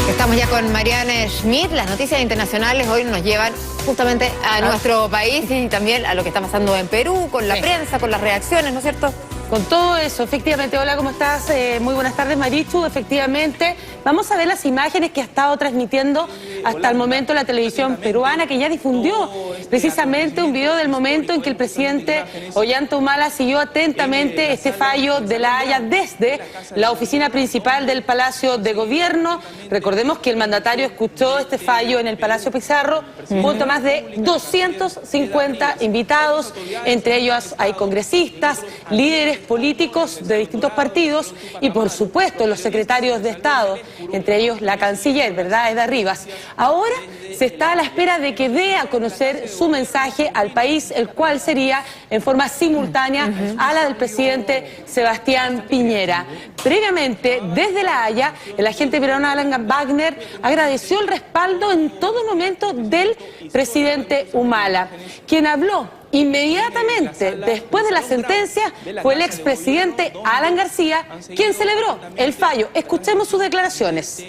Estamos ya con Marianne Schmidt. Las noticias internacionales hoy nos llevan justamente a nuestro país y también a lo que está pasando en Perú, con la prensa, con las reacciones, ¿no es cierto? Con todo eso, efectivamente. Hola, ¿cómo estás? Muy buenas tardes, Marichu. Efectivamente, vamos a ver las imágenes que ha estado transmitiendo hasta el momento la televisión peruana, que ya difundió precisamente un video del momento en que el presidente Ollanta Humala siguió atentamente este fallo de La Haya desde la oficina principal del Palacio de Gobierno. Recordemos que el mandatario escuchó este fallo en el Palacio Pizarro junto a más de 250 invitados, entre ellos hay congresistas, líderes políticos de distintos partidos y por supuesto los secretarios de Estado, entre ellos la canciller, ¿verdad?, Eda Rivas. Ahora se está a la espera de que dé a conocer su mensaje al país, el cual sería en forma simultánea a la del presidente Sebastián Piñera. Previamente, desde La Haya, el agente peruano Alan Wagner agradeció el respaldo en todo momento del presidente Humala, quien habló inmediatamente después de la sentencia fue el expresidente Alan García quien celebró el fallo. Escuchemos sus declaraciones.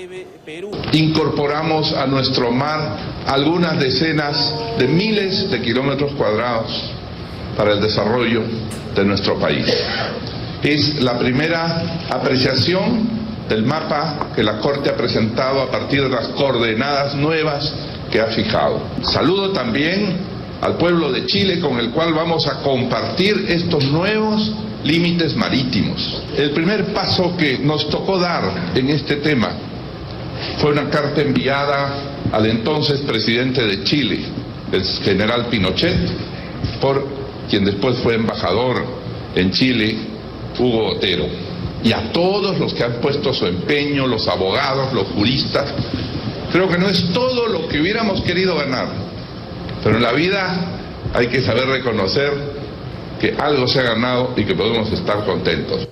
Incorporamos a nuestro mar algunas decenas de miles de kilómetros cuadrados para el desarrollo de nuestro país. Es la primera apreciación del mapa que la Corte ha presentado a partir de las coordenadas nuevas que ha fijado. Saludo también al pueblo de Chile, con el cual vamos a compartir estos nuevos límites marítimos. El primer paso que nos tocó dar en este tema fue una carta enviada al entonces presidente de Chile, el general Pinochet, por quien después fue embajador en Chile, Hugo Otero, y a todos los que han puesto su empeño, los abogados, los juristas. Creo que no es todo lo que hubiéramos querido ganar, pero en la vida hay que saber reconocer que algo se ha ganado y que podemos estar contentos.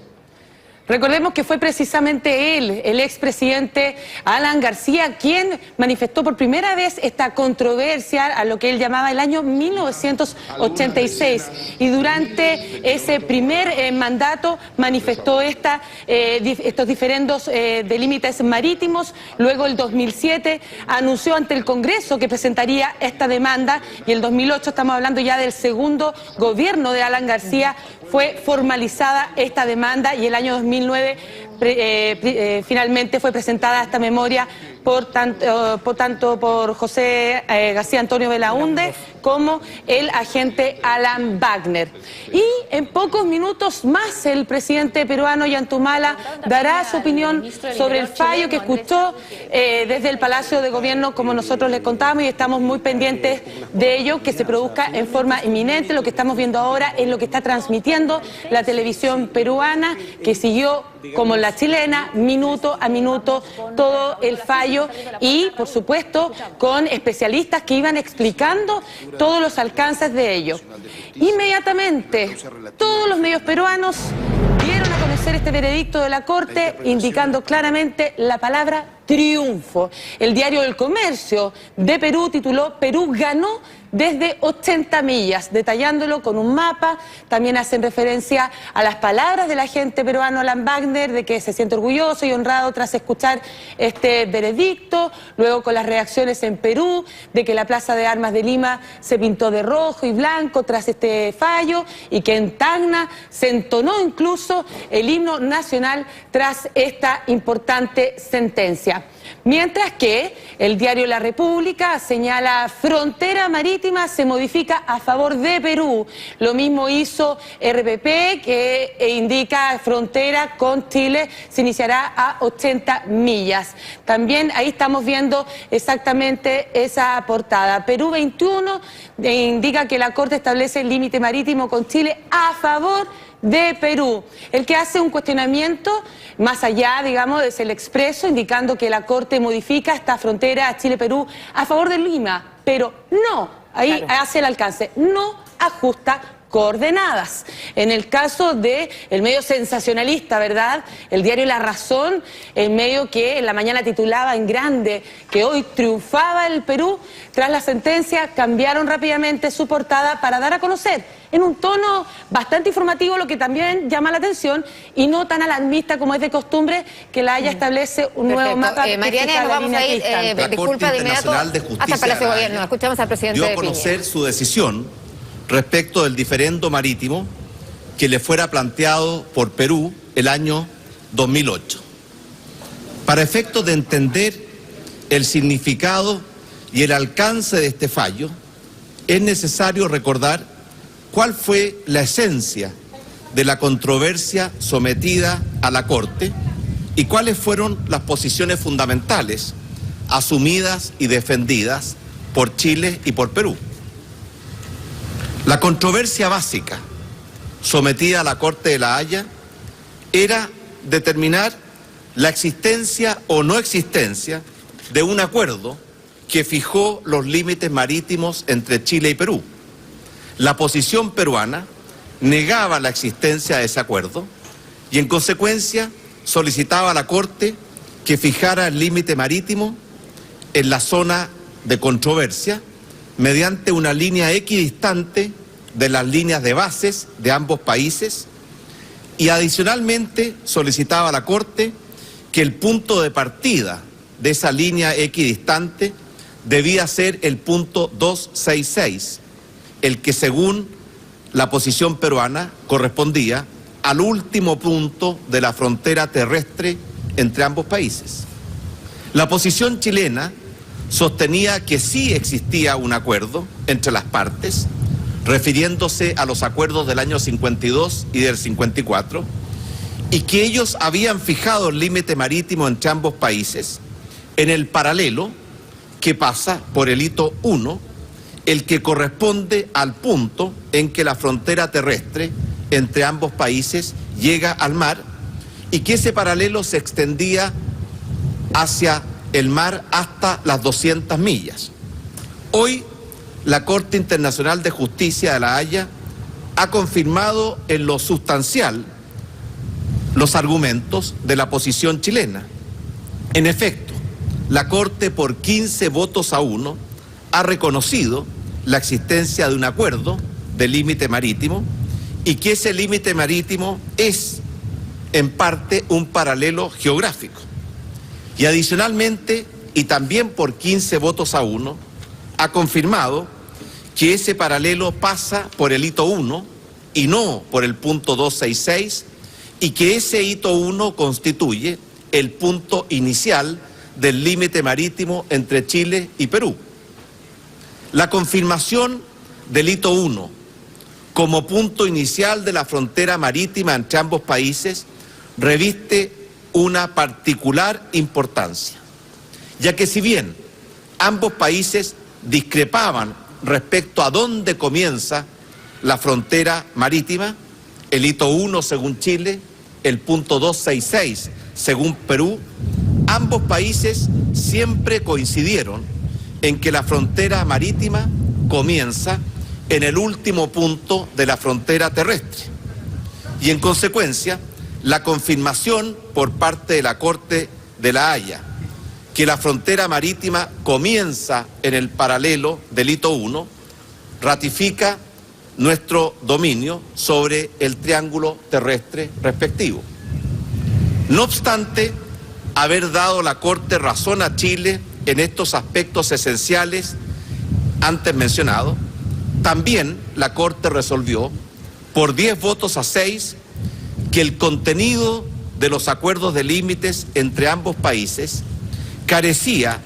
Recordemos que fue precisamente él, el expresidente Alan García, quien manifestó por primera vez esta controversia a lo que él llamaba el año 1986. Y durante ese primer mandato manifestó estos diferendos de límites marítimos. Luego, el 2007, anunció ante el Congreso que presentaría esta demanda. Y el 2008, estamos hablando ya del segundo gobierno de Alan García, fue formalizada esta demanda y el año 2009 finalmente fue presentada esta memoria tanto por José García Antonio Belaúnde como el agente Alan Wagner. Y en pocos minutos más el presidente peruano Ollanta Humala dará su opinión sobre el fallo que escuchó desde el Palacio de Gobierno, como nosotros les contamos, y estamos muy pendientes de ello, que se produzca en forma inminente. Lo que estamos viendo ahora es lo que está transmitiendo la televisión peruana, que siguió, como la chilena, minuto a minuto todo el fallo y, por supuesto, con especialistas que iban explicando todos los alcances de ello. Inmediatamente, todos los medios peruanos dieron a conocer este veredicto de la Corte, indicando claramente la palabra triunfo. El diario El Comercio de Perú tituló "Perú ganó desde 80 millas", detallándolo con un mapa. También hacen referencia a las palabras del agente peruano Alan Wagner, de que se siente orgulloso y honrado tras escuchar este veredicto. Luego, con las reacciones en Perú, de que la Plaza de Armas de Lima se pintó de rojo y blanco tras este fallo, y que en Tacna se entonó incluso el himno nacional tras esta importante sentencia. Mientras que el diario La República señala: frontera marítima se modifica a favor de Perú. Lo mismo hizo RPP, que indica frontera con Chile se iniciará a 80 millas. También ahí estamos viendo exactamente esa portada. Perú 21 indica que la Corte establece el límite marítimo con Chile a favor de Perú. El que hace un cuestionamiento más allá, digamos, es el Expreso, indicando que la Corte modifica esta frontera Chile-Perú a favor de Lima, pero no, ahí hace el alcance, no ajusta coordenadas. En el caso del medio sensacionalista, ¿verdad?, el diario La Razón, el medio que en la mañana titulaba en grande que hoy triunfaba el Perú, tras la sentencia cambiaron rápidamente su portada para dar a conocer en un tono bastante informativo, lo que también llama la atención, y no tan alarmista como es de costumbre, que La Haya establece un nuevo mapa. Mariana, nos vamos a ir, disculpa, de inmediato hasta el Palacio de Gobierno. Escuchamos al presidente dio a conocer su decisión respecto del diferendo marítimo que le fuera planteado por Perú el año 2008. Para efectos de entender el significado y el alcance de este fallo, es necesario recordar cuál fue la esencia de la controversia sometida a la Corte y cuáles fueron las posiciones fundamentales asumidas y defendidas por Chile y por Perú. La controversia básica sometida a la Corte de La Haya era determinar la existencia o no existencia de un acuerdo que fijó los límites marítimos entre Chile y Perú. La posición peruana negaba la existencia de ese acuerdo y en consecuencia solicitaba a la Corte que fijara el límite marítimo en la zona de controversia mediante una línea equidistante de las líneas de bases de ambos países y adicionalmente solicitaba a la Corte que el punto de partida de esa línea equidistante debía ser el punto 266, el que según la posición peruana correspondía al último punto de la frontera terrestre entre ambos países. La posición chilena sostenía que sí existía un acuerdo entre las partes, refiriéndose a los acuerdos del año 52 y del 54, y que ellos habían fijado el límite marítimo entre ambos países en el paralelo que pasa por el hito 1, el que corresponde al punto en que la frontera terrestre entre ambos países llega al mar y que ese paralelo se extendía hacia el mar hasta las 200 millas. Hoy, la Corte Internacional de Justicia de La Haya ha confirmado en lo sustancial los argumentos de la posición chilena. En efecto, la Corte por 15 votos a 1 ha reconocido la existencia de un acuerdo de límite marítimo y que ese límite marítimo es en parte un paralelo geográfico. Y adicionalmente, y también por 15 votos a 1, ha confirmado que ese paralelo pasa por el hito 1 y no por el punto 266 y que ese hito 1 constituye el punto inicial del límite marítimo entre Chile y Perú. La confirmación del hito 1 como punto inicial de la frontera marítima entre ambos países reviste una particular importancia, ya que si bien ambos países discrepaban respecto a dónde comienza la frontera marítima, el hito 1 según Chile, el punto 266 según Perú, ambos países siempre coincidieron en que la frontera marítima comienza en el último punto de la frontera terrestre. Y en consecuencia, la confirmación por parte de la Corte de La Haya que la frontera marítima comienza en el paralelo del hito 1 ratifica nuestro dominio sobre el triángulo terrestre respectivo. No obstante haber dado la Corte razón a Chile en estos aspectos esenciales antes mencionados, también la Corte resolvió por 10 votos a 6 que el contenido de los acuerdos de límites entre ambos países carecía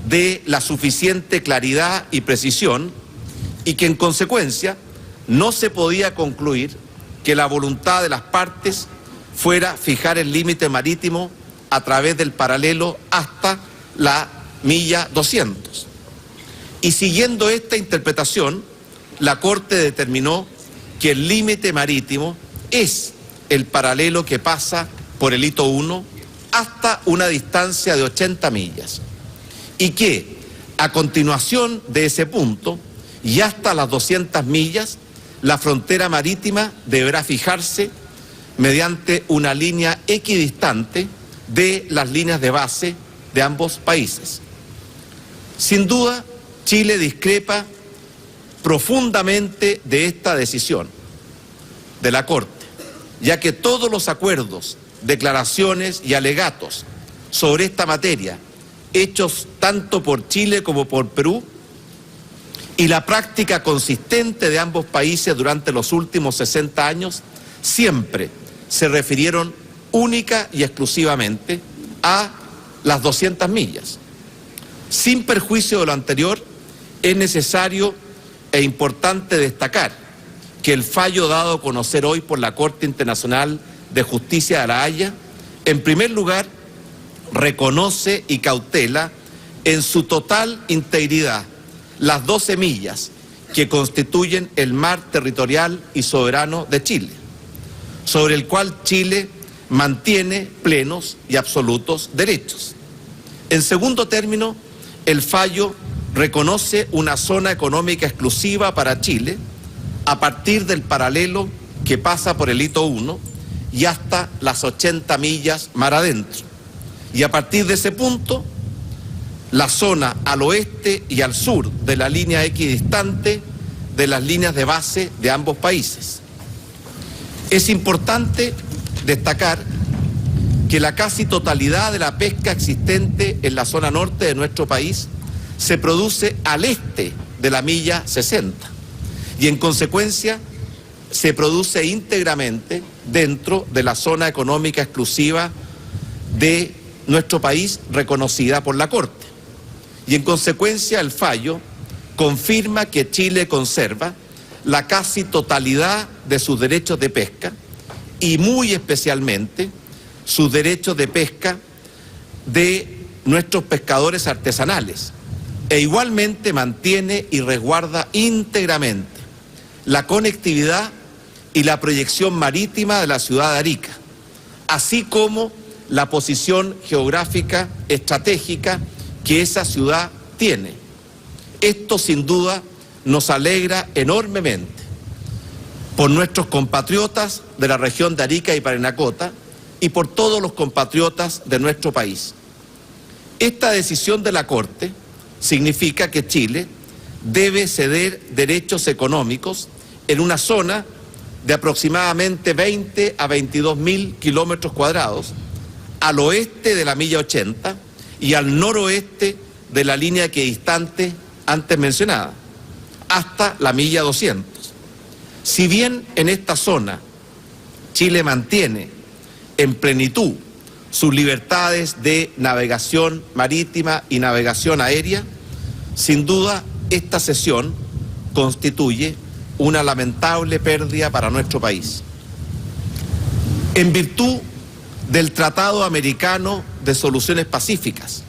de la suficiente claridad y precisión y que en consecuencia no se podía concluir que la voluntad de las partes fuera fijar el límite marítimo a través del paralelo hasta la milla 200. Y siguiendo esta interpretación, la Corte determinó que el límite marítimo es el paralelo que pasa por el hito 1 hasta una distancia de 80 millas y que a continuación de ese punto y hasta las 200 millas la frontera marítima deberá fijarse mediante una línea equidistante de las líneas de base de ambos países. Sin duda, Chile discrepa profundamente de esta decisión de la Corte, ya que todos los acuerdos, declaraciones y alegatos sobre esta materia, hechos tanto por Chile como por Perú, y la práctica consistente de ambos países durante los últimos 60 años, siempre se refirieron única y exclusivamente a las 200 millas. Sin perjuicio de lo anterior, es necesario e importante destacar que el fallo dado a conocer hoy por la Corte Internacional de Justicia de La Haya, en primer lugar, reconoce y cautela en su total integridad las 12 millas que constituyen el mar territorial y soberano de Chile, sobre el cual Chile mantiene plenos y absolutos derechos. En segundo término, el fallo reconoce una zona económica exclusiva para Chile a partir del paralelo que pasa por el hito 1 y hasta las 80 millas mar adentro. Y a partir de ese punto, la zona al oeste y al sur de la línea equidistante de las líneas de base de ambos países. Es importante destacar que la casi totalidad de la pesca existente en la zona norte de nuestro país se produce al este de la milla 60 y en consecuencia se produce íntegramente dentro de la zona económica exclusiva de nuestro país reconocida por la Corte. Y en consecuencia el fallo confirma que Chile conserva la casi totalidad de sus derechos de pesca y muy especialmente sus derechos de pesca de nuestros pescadores artesanales e igualmente mantiene y resguarda íntegramente la conectividad y la proyección marítima de la ciudad de Arica, así como la posición geográfica estratégica que esa ciudad tiene. Esto sin duda nos alegra enormemente por nuestros compatriotas de la región de Arica y Parinacota y por todos los compatriotas de nuestro país. Esta decisión de la Corte significa que Chile debe ceder derechos económicos en una zona de aproximadamente 20 a 22 mil kilómetros cuadrados al oeste de la milla 80 y al noroeste de la línea equidistante antes mencionada, hasta la milla 200. Si bien en esta zona Chile mantiene en plenitud sus libertades de navegación marítima y navegación aérea, sin duda esta cesión constituye una lamentable pérdida para nuestro país. En virtud del Tratado Americano de Soluciones Pacíficas,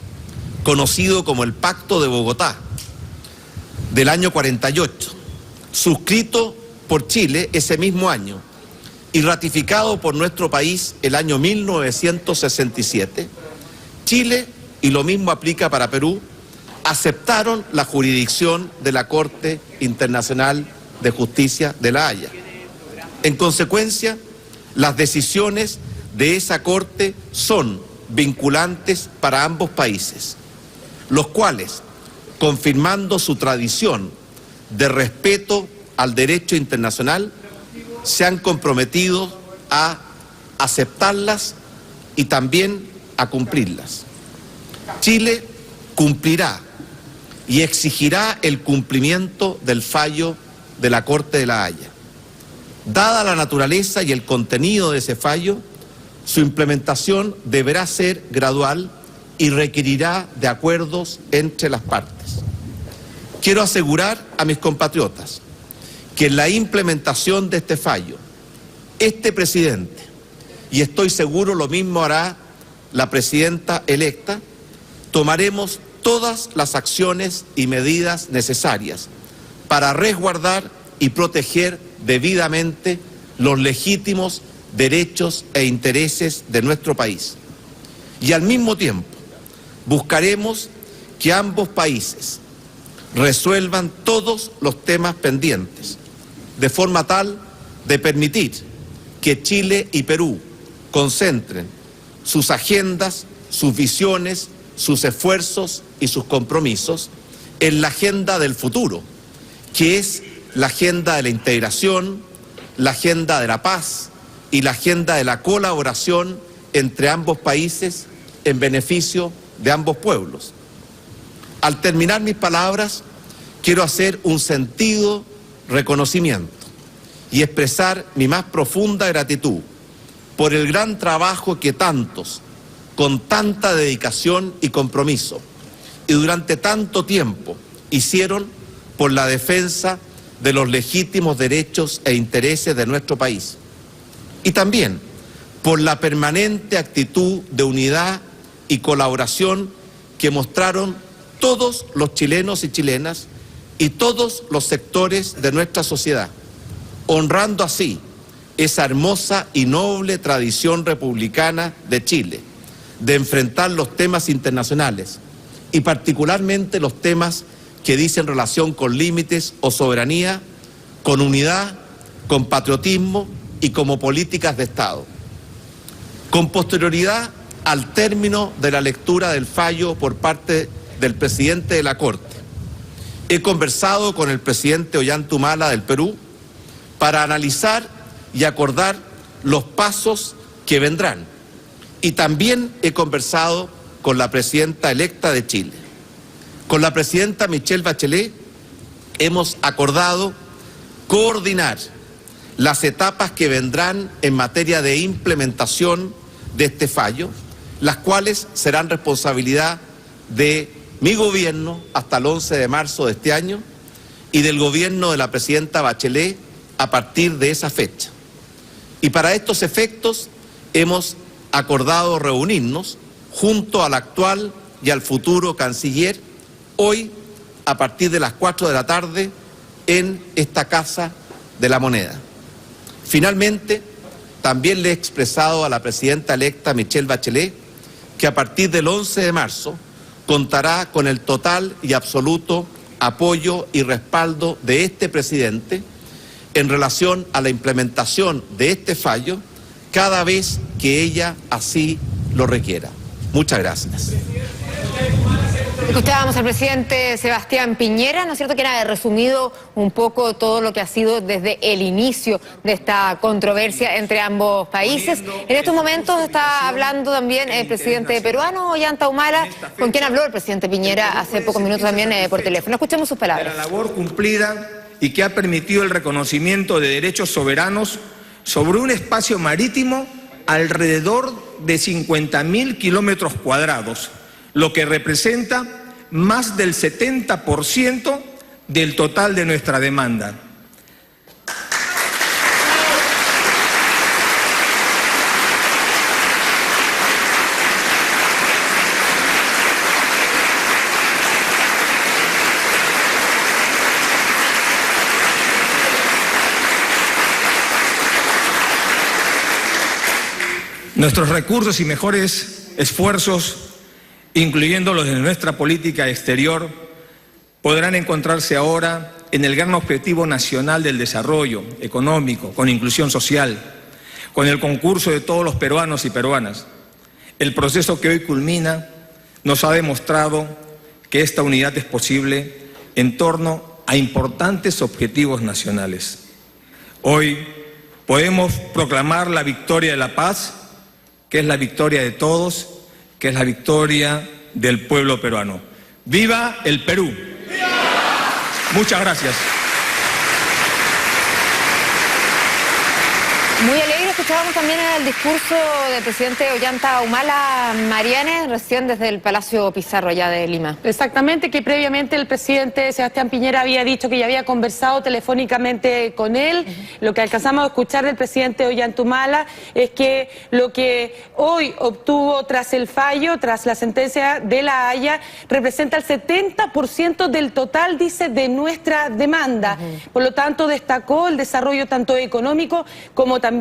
conocido como el Pacto de Bogotá, del año 48, suscrito por Chile ese mismo año y ratificado por nuestro país el año 1967, Chile, y lo mismo aplica para Perú, aceptaron la jurisdicción de la Corte Internacional de Justicia de La Haya. En consecuencia, las decisiones de esa Corte son vinculantes para ambos países, los cuales, confirmando su tradición de respeto al derecho internacional, se han comprometido a aceptarlas y también a cumplirlas. Chile cumplirá y exigirá el cumplimiento del fallo de la Corte de La Haya. Dada la naturaleza y el contenido de ese fallo, su implementación deberá ser gradual y requerirá de acuerdos entre las partes. Quiero asegurar a mis compatriotas que en la implementación de este fallo, este presidente, y estoy seguro lo mismo hará la presidenta electa, tomaremos todas las acciones y medidas necesarias para resguardar y proteger debidamente los legítimos derechos e intereses de nuestro país. Y al mismo tiempo, buscaremos que ambos países resuelvan todos los temas pendientes, de forma tal de permitir que Chile y Perú concentren sus agendas, sus visiones, sus esfuerzos y sus compromisos en la agenda del futuro, que es la agenda de la integración, la agenda de la paz y la agenda de la colaboración entre ambos países en beneficio de ambos pueblos. Al terminar mis palabras, quiero hacer un sentido reconocimiento y expresar mi más profunda gratitud por el gran trabajo que tantos, con tanta dedicación y compromiso, y durante tanto tiempo hicieron por la defensa de los legítimos derechos e intereses de nuestro país. Y también por la permanente actitud de unidad y colaboración que mostraron todos los chilenos y chilenas y todos los sectores de nuestra sociedad, honrando así esa hermosa y noble tradición republicana de Chile, de enfrentar los temas internacionales y particularmente los temas que dicen relación con límites o soberanía, con unidad, con patriotismo y como políticas de Estado. Con posterioridad al término de la lectura del fallo por parte del presidente de la Corte, he conversado con el presidente Ollanta Humala del Perú para analizar y acordar los pasos que vendrán. Y también he conversado con la presidenta electa de Chile. Con la presidenta Michelle Bachelet hemos acordado coordinar las etapas que vendrán en materia de implementación de este fallo, las cuales serán responsabilidad de mi gobierno hasta el 11 de marzo de este año y del gobierno de la presidenta Bachelet a partir de esa fecha. Y para estos efectos hemos acordado reunirnos junto al actual y al futuro canciller hoy a partir de las 4 de la tarde en esta Casa de la Moneda. Finalmente, también le he expresado a la presidenta electa Michelle Bachelet que a partir del 11 de marzo contará con el total y absoluto apoyo y respaldo de este presidente en relación a la implementación de este fallo cada vez que ella así lo requiera. Muchas gracias. Escuchábamos al presidente Sebastián Piñera, ¿no es cierto?, que era resumido un poco todo lo que ha sido desde el inicio de esta controversia entre ambos países. En estos momentos está hablando también el presidente peruano, Ollanta Humala, con quien habló el presidente Piñera hace pocos minutos también por teléfono. Escuchemos sus palabras. La labor cumplida y que ha permitido el reconocimiento de derechos soberanos sobre un espacio marítimo alrededor de 50.000 kilómetros cuadrados, lo que representa más del 70% del total de nuestra demanda. Nuestros recursos y mejores esfuerzos, incluyendo los de nuestra política exterior, podrán encontrarse ahora en el gran objetivo nacional del desarrollo económico, con inclusión social, con el concurso de todos los peruanos y peruanas. El proceso que hoy culmina nos ha demostrado que esta unidad es posible en torno a importantes objetivos nacionales. Hoy podemos proclamar la victoria de la paz, que es la victoria de todos, que es la victoria del pueblo peruano. ¡Viva el Perú! ¡Viva! Muchas gracias. Muy alegre, escuchábamos también el discurso del presidente Ollanta Humala, Mariane, recién desde el Palacio Pizarro allá de Lima. Exactamente, que previamente el presidente Sebastián Piñera había dicho que ya había conversado telefónicamente con él. Lo que alcanzamos a escuchar del presidente Ollanta Humala es que lo que hoy obtuvo tras el fallo, tras la sentencia de La Haya, representa el 70% del total, dice, de nuestra demanda. Por lo tanto, destacó el desarrollo tanto económico como también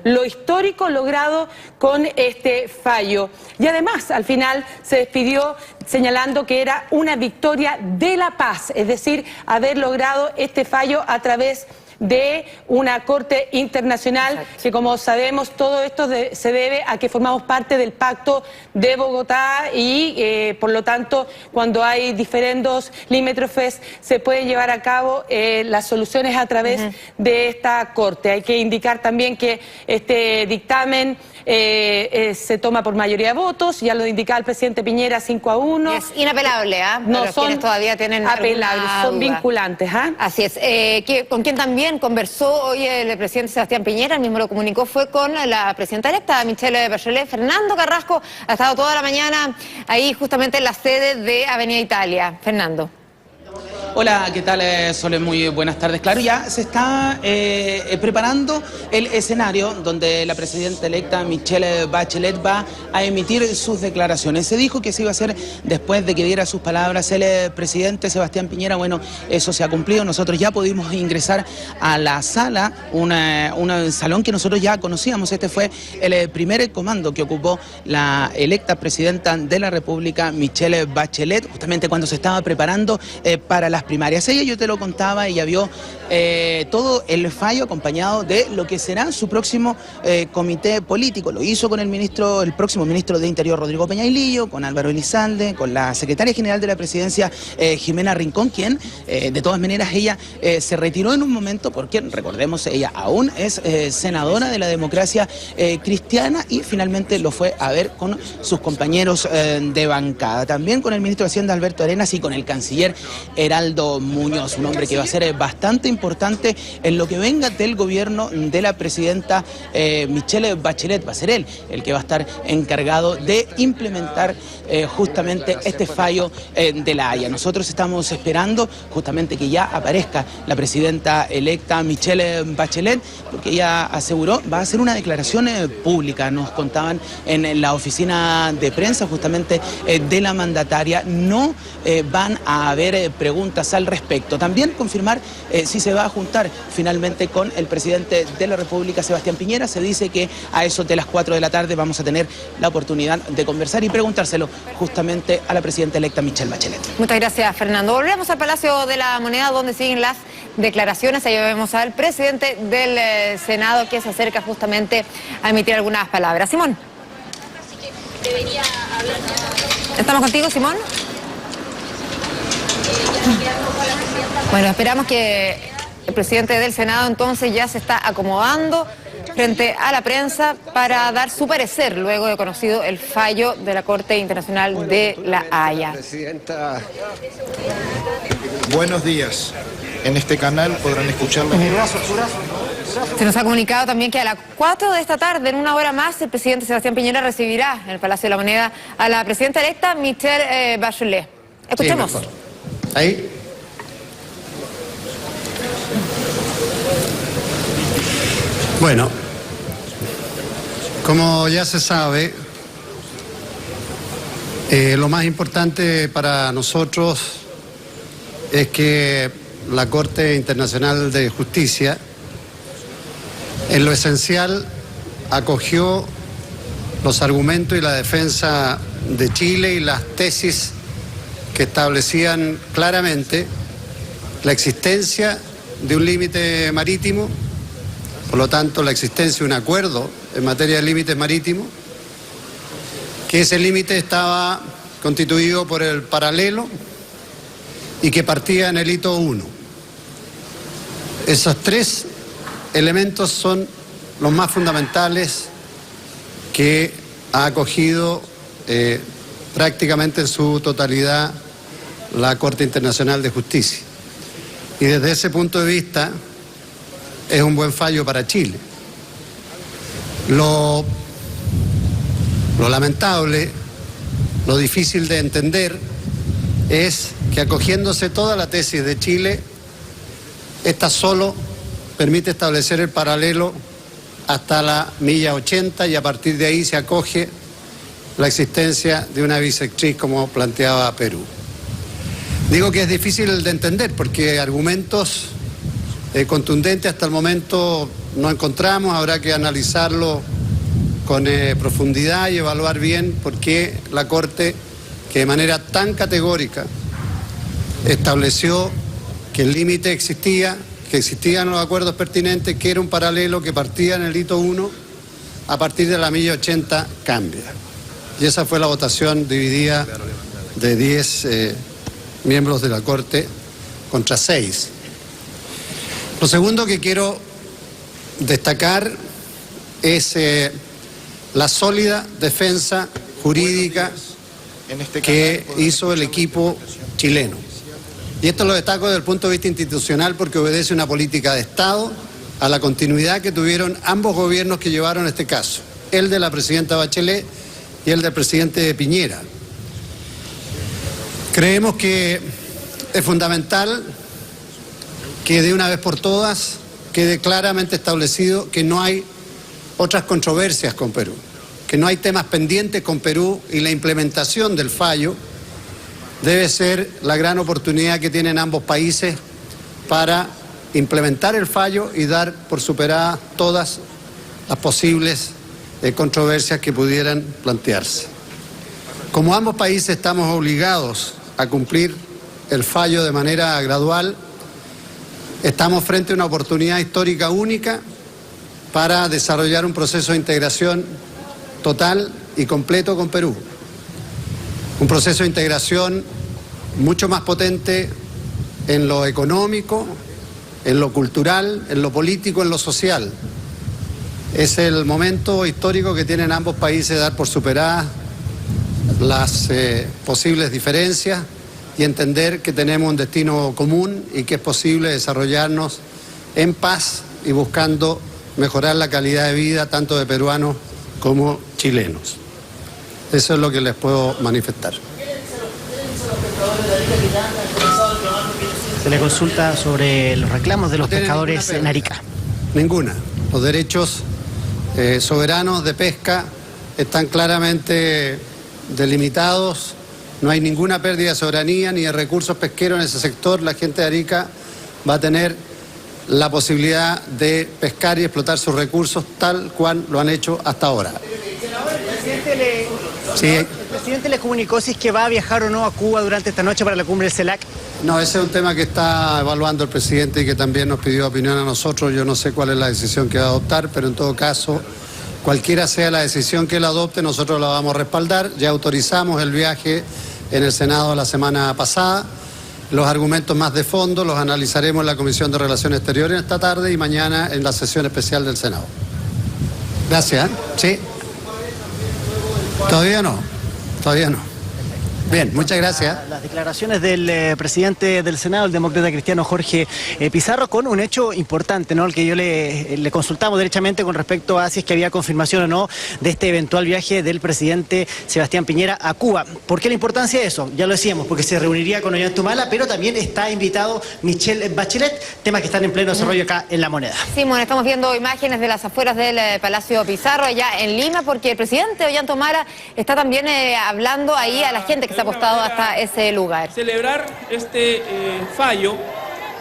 lo histórico logrado con este fallo. Y además, al final, se despidió señalando que era una victoria de la paz, es decir, haber logrado este fallo a través de una corte internacional que, como sabemos, todo esto se debe a que formamos parte del Pacto de Bogotá y por lo tanto cuando hay diferendos limítrofes se pueden llevar a cabo las soluciones a través de esta corte. Hay que indicar también que este dictamen se toma por mayoría de votos, ya lo indicaba el presidente Piñera, 5-1. Es inapelable, no son son todavía tienen apelables, son vinculantes. Así es. Con quien también conversó hoy el presidente Sebastián Piñera, el mismo lo comunicó, fue con la presidenta electa, Michelle Bachelet. Fernando Carrasco ha estado toda la mañana ahí justamente en la sede de Avenida Italia. Fernando. Hola, ¿qué tal, Sole? Muy buenas tardes. Claro, ya se está preparando el escenario donde la presidenta electa Michelle Bachelet va a emitir sus declaraciones. Se dijo que se iba a hacer después de que diera sus palabras el presidente Sebastián Piñera. Bueno, eso se ha cumplido. Nosotros ya pudimos ingresar a la sala, un salón que nosotros ya conocíamos. Este fue el primer comando que ocupó la electa presidenta de la República, Michelle Bachelet, justamente cuando se estaba preparando para las primarias. Ella, yo te lo contaba, ella vio todo el fallo acompañado de lo que será su próximo comité político. Lo hizo con el próximo ministro de Interior, Rodrigo Peñailillo, con Álvaro Elizalde, con la secretaria general de la presidencia, Jimena Rincón, quien de todas maneras ella se retiró en un momento porque, recordemos, ella aún es senadora de la Democracia Cristiana y finalmente lo fue a ver con sus compañeros de bancada. También con el ministro de Hacienda, Alberto Arenas, y con el canciller Heraldo Muñoz, un hombre que va a ser bastante importante en lo que venga del gobierno de la presidenta Michelle Bachelet. Va a ser él el que va a estar encargado de implementar justamente este fallo de la Haya. Nosotros estamos esperando justamente que ya aparezca la presidenta electa Michelle Bachelet, porque ella aseguró va a hacer una declaración pública. Nos contaban en la oficina de prensa justamente de la mandataria, no van a haber preguntas al respecto. También confirmar si se va a juntar finalmente con el presidente de la República, Sebastián Piñera. Se dice que a eso de las 4 de la tarde vamos a tener la oportunidad de conversar y preguntárselo justamente a la presidenta electa Michelle Bachelet. Muchas gracias, Fernando. Volvemos al Palacio de la Moneda, donde siguen las declaraciones. Ahí vemos al presidente del Senado que se acerca justamente a emitir algunas palabras. Simón. ¿Estamos contigo, Simón? Bueno, esperamos que el presidente del Senado entonces ya se está acomodando frente a la prensa para dar su parecer luego de conocido el fallo de la Corte Internacional de La Haya. Presidenta, buenos días. En este canal podrán escuchar la... Se nos ha comunicado también que a las 4 de esta tarde, en una hora más, el presidente Sebastián Piñera recibirá en el Palacio de la Moneda a la presidenta electa Michelle Bachelet. Escuchemos. Sí, ahí. Bueno, como ya se sabe, lo más importante para nosotros es que la Corte Internacional de Justicia, en lo esencial, acogió los argumentos y la defensa de Chile y las tesis que establecían claramente la existencia de un límite marítimo, por lo tanto la existencia de un acuerdo en materia de límites marítimos, que ese límite estaba constituido por el paralelo y que partía en el hito 1. Esos tres elementos son los más fundamentales que ha acogido prácticamente en su totalidad la Corte Internacional de Justicia. Y desde ese punto de vista es un buen fallo para Chile. Lo lamentable, lo difícil de entender es que acogiéndose toda la tesis de Chile, esta solo permite establecer el paralelo hasta la milla 80 y a partir de ahí se acoge la existencia de una bisectriz como planteaba Perú. Digo que es difícil de entender porque argumentos contundentes hasta el momento no encontramos, habrá que analizarlo con profundidad y evaluar bien por qué la Corte, que de manera tan categórica estableció que el límite existía, que existían los acuerdos pertinentes, que era un paralelo que partía en el hito 1, a partir de la milla 80 cambia. Y esa fue la votación dividida de 10 miembros de la Corte contra 6. Lo segundo que quiero destacar es la sólida defensa jurídica que hizo el equipo chileno. Y esto lo destaco desde el punto de vista institucional porque obedece una política de Estado a la continuidad que tuvieron ambos gobiernos que llevaron este caso, el de la presidenta Bachelet y el del presidente Piñera. Creemos que es fundamental que de una vez por todas quede claramente establecido que no hay otras controversias con Perú, que no hay temas pendientes con Perú y la implementación del fallo debe ser la gran oportunidad que tienen ambos países para implementar el fallo y dar por superadas todas las posibles controversias que pudieran plantearse. Como ambos países estamos obligados a cumplir el fallo de manera gradual, estamos frente a una oportunidad histórica única para desarrollar un proceso de integración total y completo con Perú. Un proceso de integración mucho más potente en lo económico, en lo cultural, en lo político, en lo social. Es el momento histórico que tienen ambos países de dar por superadas las posibles diferencias y entender que tenemos un destino común y que es posible desarrollarnos en paz y buscando mejorar la calidad de vida tanto de peruanos como chilenos. Eso es lo que les puedo manifestar. Se le consulta sobre los reclamos de los pescadores en Arica. Ninguna. Los derechos soberanos de pesca están claramente delimitados. No hay ninguna pérdida de soberanía ni de recursos pesqueros en ese sector. La gente de Arica va a tener la posibilidad de pescar y explotar sus recursos tal cual lo han hecho hasta ahora. ¿El presidente le comunicó si es que va a viajar o no a Cuba durante esta noche para la cumbre del CELAC? No, ese es un tema que está evaluando el presidente y que también nos pidió opinión a nosotros. Yo no sé cuál es la decisión que va a adoptar, pero en todo caso, cualquiera sea la decisión que él adopte, nosotros la vamos a respaldar. Ya autorizamos el viaje en el Senado la semana pasada. Los argumentos más de fondo los analizaremos en la Comisión de Relaciones Exteriores esta tarde y mañana en la sesión especial del Senado. Gracias. ¿Sí? Todavía no. Bien, muchas gracias. Las declaraciones del presidente del Senado, el demócrata cristiano Jorge Pizarro, con un hecho importante, ¿no? El que yo le consultamos derechamente con respecto a si es que había confirmación o no de este eventual viaje del presidente Sebastián Piñera a Cuba. ¿Por qué la importancia de eso? Ya lo decíamos, porque se reuniría con Ollanta, pero también está invitado Michelle Bachelet, temas que están en pleno desarrollo acá en La Moneda. Sí, bueno, estamos viendo imágenes de las afueras del Palacio Pizarro, allá en Lima, porque el presidente Ollanta Humala está también hablando ahí a la gente que se ha apostado hasta ese lugar. Celebrar este fallo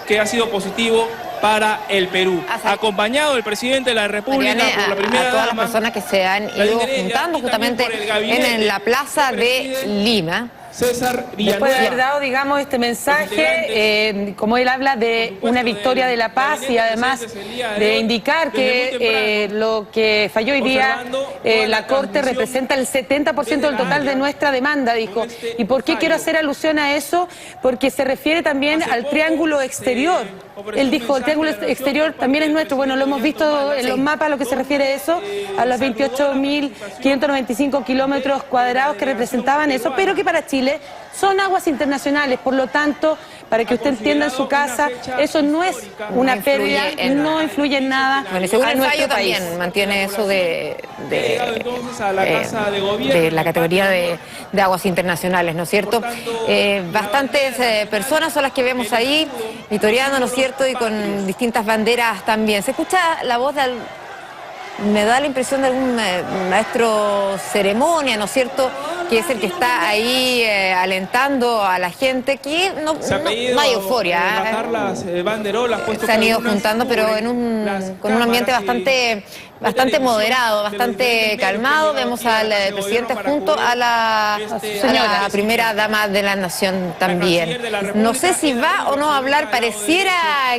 que ha sido positivo para el Perú, acompañado del presidente de la República, por la primera a todas dama, las personas que se han ido juntando justamente en la plaza de Lima. César Villanueva. Después de haber dado, digamos, este mensaje, como él habla de una victoria de la paz y además de indicar que lo que falló hoy día la Corte representa el 70% del total de nuestra demanda, dijo. ¿Y por qué quiero hacer alusión a eso? Porque se refiere también al triángulo exterior. Él dijo, el triángulo exterior también es nuestro. Bueno, lo hemos visto en los mapas, lo que se refiere a eso, a los 28.595 kilómetros cuadrados que representaban eso, pero que para Chile son aguas internacionales, por lo tanto, para que usted entienda en su casa, eso no es una pérdida, no influye en nada. Bueno, y según el fallo también mantiene eso de la categoría de aguas internacionales, ¿no es cierto? Bastantes personas son las que vemos ahí, victoriando, ¿no es cierto? Y con distintas banderas también. Se escucha la voz de me da la impresión de algún maestro ceremonia, ¿no es cierto?, que es el que está ahí alentando a la gente, que no hay euforia. Bajar las banderolas, se han ido juntando, pero con un ambiente bastante bastante moderado, bastante calmado. Vemos al presidente junto a la primera dama de la nación también. No sé si va o no a hablar, pareciera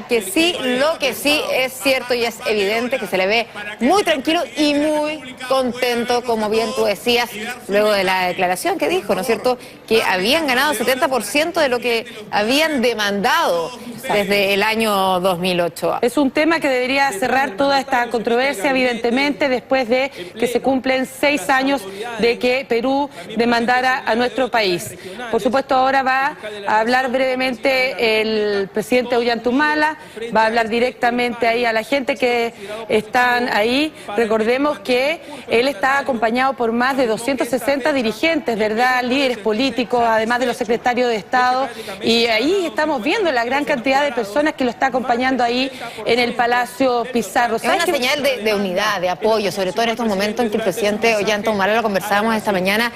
que sí. Lo que sí es cierto y es evidente que se le ve muy tranquilo y muy contento, como bien tú decías, luego de la declaración que dijo, ¿no es cierto?, que habían ganado 70% de lo que habían demandado desde el año 2008. Es un tema que debería cerrar toda esta controversia, evidentemente, después de que se cumplen 6 años de que Perú demandara a nuestro país. Por supuesto, ahora va a hablar brevemente el presidente Ollanta-Humala, va a hablar directamente ahí a la gente que están ahí. Recordemos que él está acompañado por más de 260 dirigentes, ¿verdad?, líderes políticos, además de los secretarios de Estado, y ahí estamos viendo la gran cantidad de personas que lo está acompañando ahí en el Palacio Pizarro. Es una señal de unidad, de apoyo, sobre todo en estos momentos en que el presidente Ollanta-Humala, lo conversábamos esta mañana,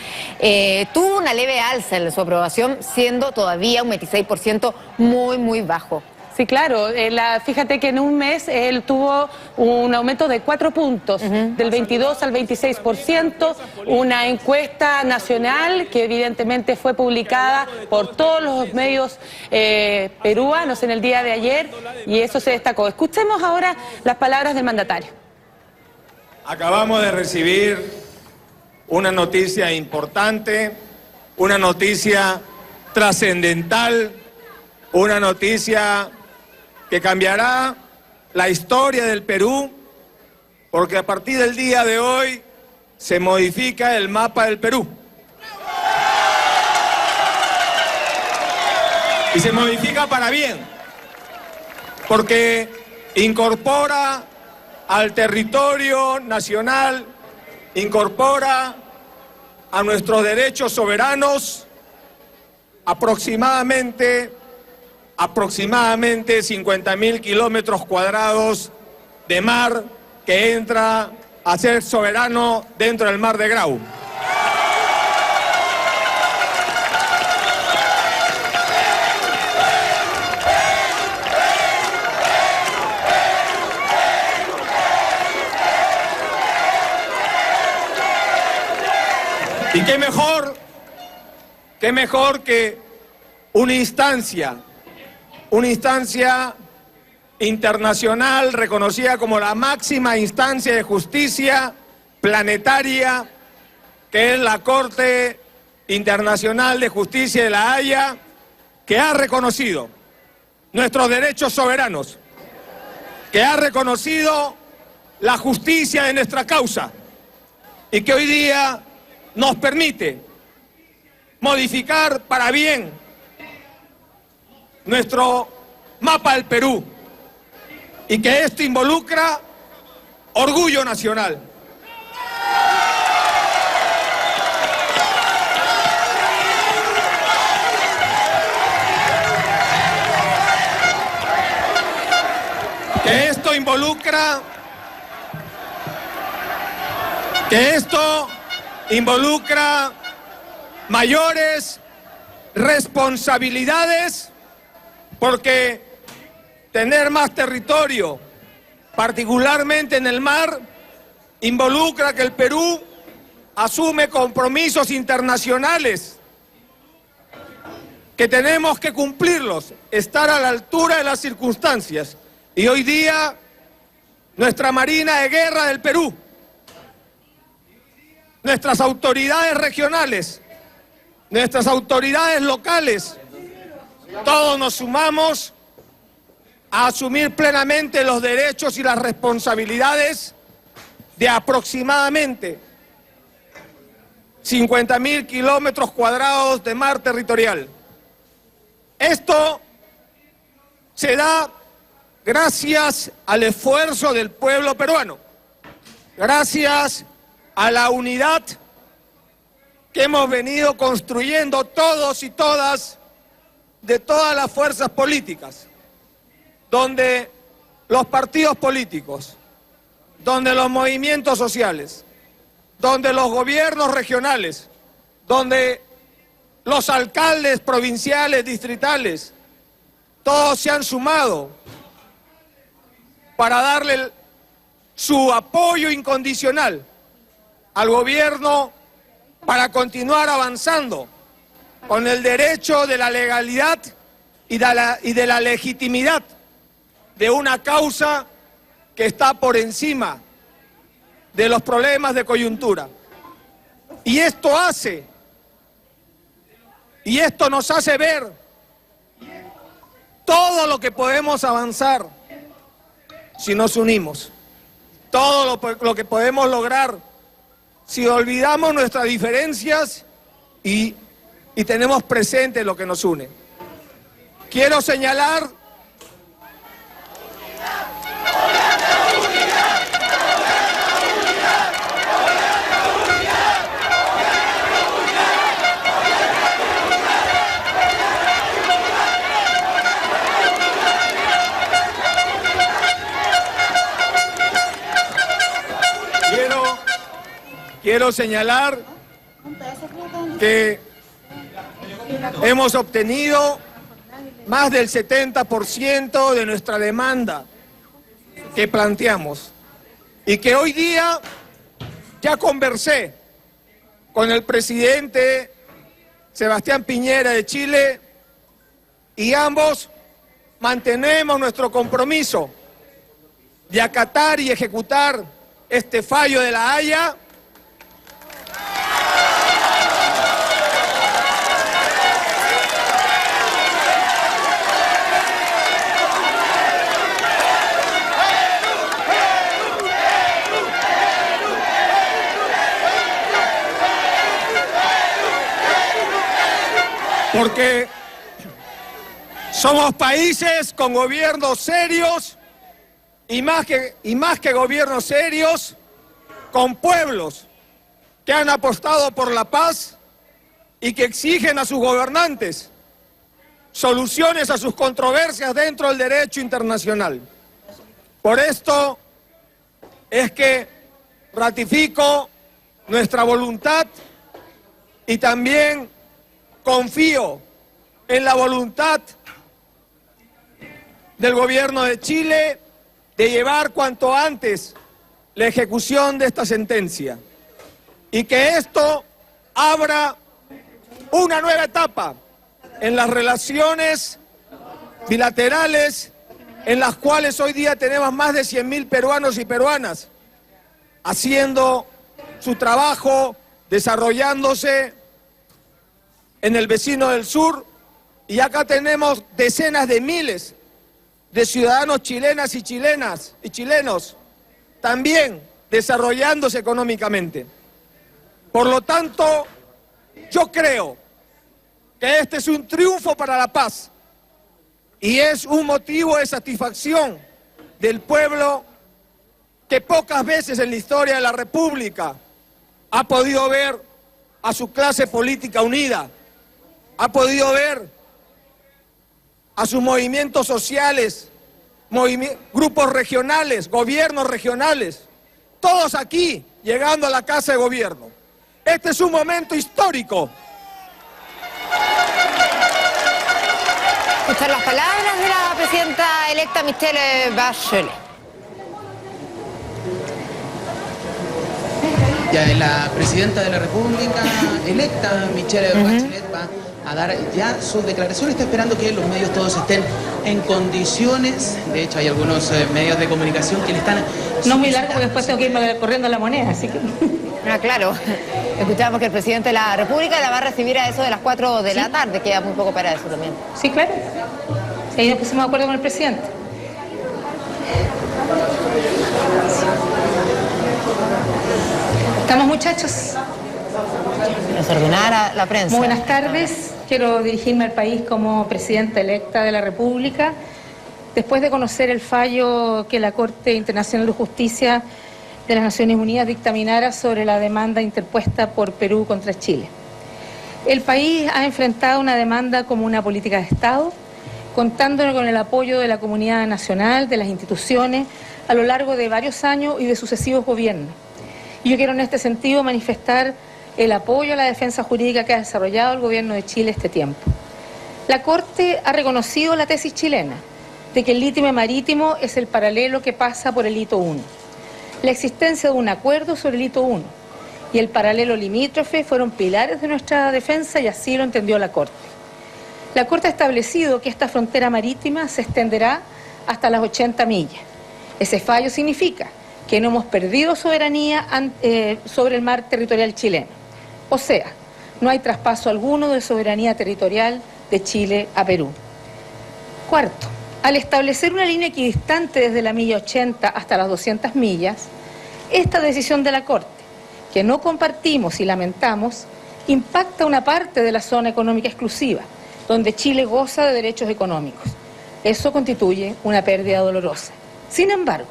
tuvo una leve alza en su aprobación, siendo todavía un 26% muy bajo. Sí, claro. Fíjate que en un mes él tuvo un aumento de 4 puntos, del 22 al 26%, una encuesta nacional que evidentemente fue publicada por todos los medios peruanos en el día de ayer, y eso se destacó. Escuchemos ahora las palabras del mandatario. Acabamos de recibir una noticia importante, una noticia trascendental, una noticia que cambiará la historia del Perú, porque a partir del día de hoy se modifica el mapa del Perú. Y se modifica para bien, porque incorpora al territorio nacional, incorpora a nuestros derechos soberanos aproximadamente 50.000 kilómetros cuadrados de mar que entra a ser soberano dentro del mar de Grau. Y qué mejor que una instancia internacional reconocida como la máxima instancia de justicia planetaria, que es la Corte Internacional de Justicia de La Haya, que ha reconocido nuestros derechos soberanos, que ha reconocido la justicia de nuestra causa y que hoy día nos permite modificar para bien nuestro mapa del Perú, y que esto involucra orgullo nacional. Que esto involucra mayores responsabilidades, porque tener más territorio, particularmente en el mar, involucra que el Perú asume compromisos internacionales que tenemos que cumplirlos, estar a la altura de las circunstancias. Y hoy día, nuestra Marina de Guerra del Perú, nuestras autoridades regionales, nuestras autoridades locales, todos nos sumamos a asumir plenamente los derechos y las responsabilidades de aproximadamente 50.000 kilómetros cuadrados de mar territorial. Esto se da gracias al esfuerzo del pueblo peruano, gracias a la unidad que hemos venido construyendo todos y todas, de todas las fuerzas políticas, donde los partidos políticos, donde los movimientos sociales, donde los gobiernos regionales, donde los alcaldes provinciales, distritales, todos se han sumado para darle su apoyo incondicional al gobierno para continuar avanzando con el derecho de la legalidad y de la legitimidad de una causa que está por encima de los problemas de coyuntura. Y esto nos hace ver todo lo que podemos avanzar si nos unimos, todo lo que podemos lograr si olvidamos nuestras diferencias y tenemos presente lo que nos une. Quiero señalar Quiero señalar que hemos obtenido más del 70% de nuestra demanda que planteamos y que hoy día ya conversé con el presidente Sebastián Piñera de Chile y ambos mantenemos nuestro compromiso de acatar y ejecutar este fallo de La Haya porque somos países con gobiernos serios y más que gobiernos serios, con pueblos que han apostado por la paz y que exigen a sus gobernantes soluciones a sus controversias dentro del derecho internacional. Por esto es que ratifico nuestra voluntad y también confío en la voluntad del gobierno de Chile de llevar cuanto antes la ejecución de esta sentencia y que esto abra una nueva etapa en las relaciones bilaterales en las cuales hoy día tenemos más de 100.000 peruanos y peruanas haciendo su trabajo, desarrollándose en el vecino del sur, y acá tenemos decenas de miles de ciudadanos chilenas y chilenos también desarrollándose económicamente. Por lo tanto, yo creo que este es un triunfo para la paz y es un motivo de satisfacción del pueblo que pocas veces en la historia de la República ha podido ver a su clase política unida, ha podido ver a sus movimientos sociales, grupos regionales, gobiernos regionales, todos aquí llegando a la Casa de Gobierno. Este es un momento histórico. Escuchar las palabras de la presidenta electa Michelle Bachelet. Ya la presidenta de la República electa, Michelle Bachelet, va a dar ya sus declaraciones. Está esperando que los medios todos estén en condiciones. De hecho, hay algunos medios de comunicación que le están... No muy largo, porque después tengo que irme corriendo a La Moneda, así que... Ah, claro. Escuchamos que el presidente de la República la va a recibir a eso de las 4 de la tarde. Queda muy poco para eso también. Sí, claro. Ahí nos pusimos de acuerdo con el presidente. ¿Estamos, muchachos? Desordenar a la prensa. Muy buenas tardes. Quiero dirigirme al país como presidenta electa de la República, después de conocer el fallo que la Corte Internacional de Justicia de las Naciones Unidas dictaminara sobre la demanda interpuesta por Perú contra Chile. El país ha enfrentado una demanda como una política de Estado, contando con el apoyo de la comunidad nacional, de las instituciones, a lo largo de varios años y de sucesivos gobiernos. Y yo quiero en este sentido manifestar el apoyo a la defensa jurídica que ha desarrollado el gobierno de Chile este tiempo. La Corte ha reconocido la tesis chilena de que el litio marítimo es el paralelo que pasa por el hito 1. La existencia de un acuerdo sobre el hito 1 y el paralelo limítrofe fueron pilares de nuestra defensa y así lo entendió la Corte. La Corte ha establecido que esta frontera marítima se extenderá hasta las 80 millas. Ese fallo significa que no hemos perdido soberanía sobre el mar territorial chileno. O sea, no hay traspaso alguno de soberanía territorial de Chile a Perú. Cuarto, al establecer una línea equidistante desde la milla 80 hasta las 200 millas, esta decisión de la Corte, que no compartimos y lamentamos, impacta una parte de la zona económica exclusiva, donde Chile goza de derechos económicos. Eso constituye una pérdida dolorosa. Sin embargo,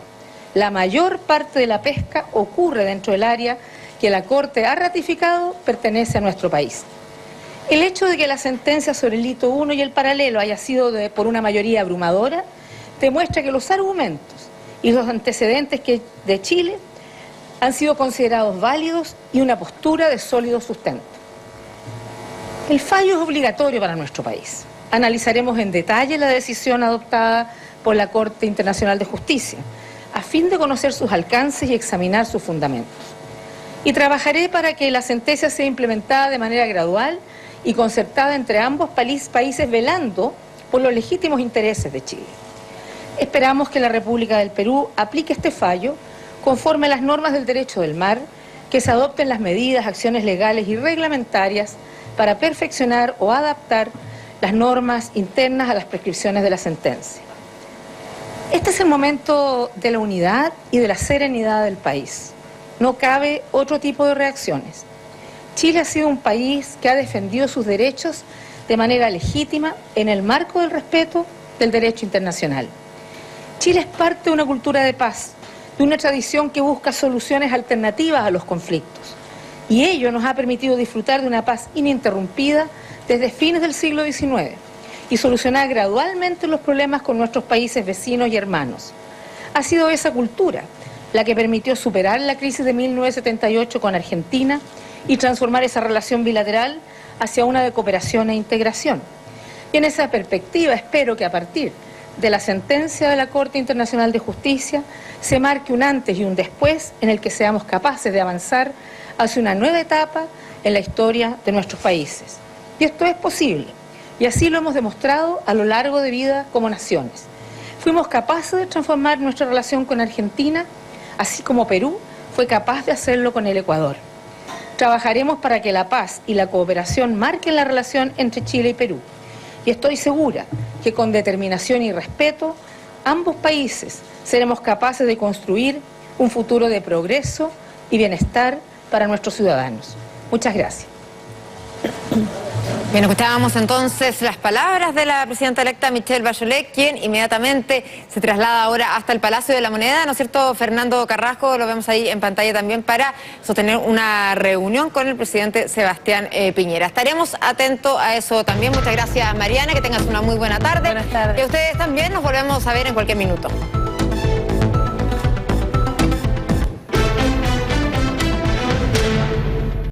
la mayor parte de la pesca ocurre dentro del área que la Corte ha ratificado pertenece a nuestro país. El hecho de que la sentencia sobre el hito 1 y el paralelo haya sido por una mayoría abrumadora demuestra que los argumentos y los antecedentes de Chile han sido considerados válidos y una postura de sólido sustento. El fallo es obligatorio para nuestro país. Analizaremos en detalle la decisión adoptada por la Corte Internacional de Justicia, a fin de conocer sus alcances y examinar sus fundamentos. Y trabajaré para que la sentencia sea implementada de manera gradual y concertada entre ambos países, velando por los legítimos intereses de Chile. Esperamos que la República del Perú aplique este fallo conforme a las normas del derecho del mar, que se adopten las medidas, acciones legales y reglamentarias para perfeccionar o adaptar las normas internas a las prescripciones de la sentencia. Este es el momento de la unidad y de la serenidad del país. No cabe otro tipo de reacciones. Chile ha sido un país que ha defendido sus derechos de manera legítima en el marco del respeto del derecho internacional. Chile es parte de una cultura de paz, de una tradición que busca soluciones alternativas a los conflictos. Y ello nos ha permitido disfrutar de una paz ininterrumpida desde fines del siglo XIX y solucionar gradualmente los problemas con nuestros países vecinos y hermanos. Ha sido esa cultura la que permitió superar la crisis de 1978 con Argentina y transformar esa relación bilateral hacia una de cooperación e integración. Y en esa perspectiva espero que a partir de la sentencia de la Corte Internacional de Justicia se marque un antes y un después en el que seamos capaces de avanzar hacia una nueva etapa en la historia de nuestros países. Y esto es posible, y así lo hemos demostrado a lo largo de vida como naciones. Fuimos capaces de transformar nuestra relación con Argentina, así como Perú fue capaz de hacerlo con el Ecuador. Trabajaremos para que la paz y la cooperación marquen la relación entre Chile y Perú. Y estoy segura que con determinación y respeto, ambos países seremos capaces de construir un futuro de progreso y bienestar para nuestros ciudadanos. Muchas gracias. Bien, escuchábamos entonces las palabras de la presidenta electa Michelle Bachelet, quien inmediatamente se traslada ahora hasta el Palacio de la Moneda, ¿no es cierto? Fernando Carrasco, lo vemos ahí en pantalla también, para sostener una reunión con el presidente Sebastián Piñera. Estaremos atentos a eso también. Muchas gracias, Mariana, que tengas una muy buena tarde. Buenas tardes. Y ustedes también, nos volvemos a ver en cualquier minuto.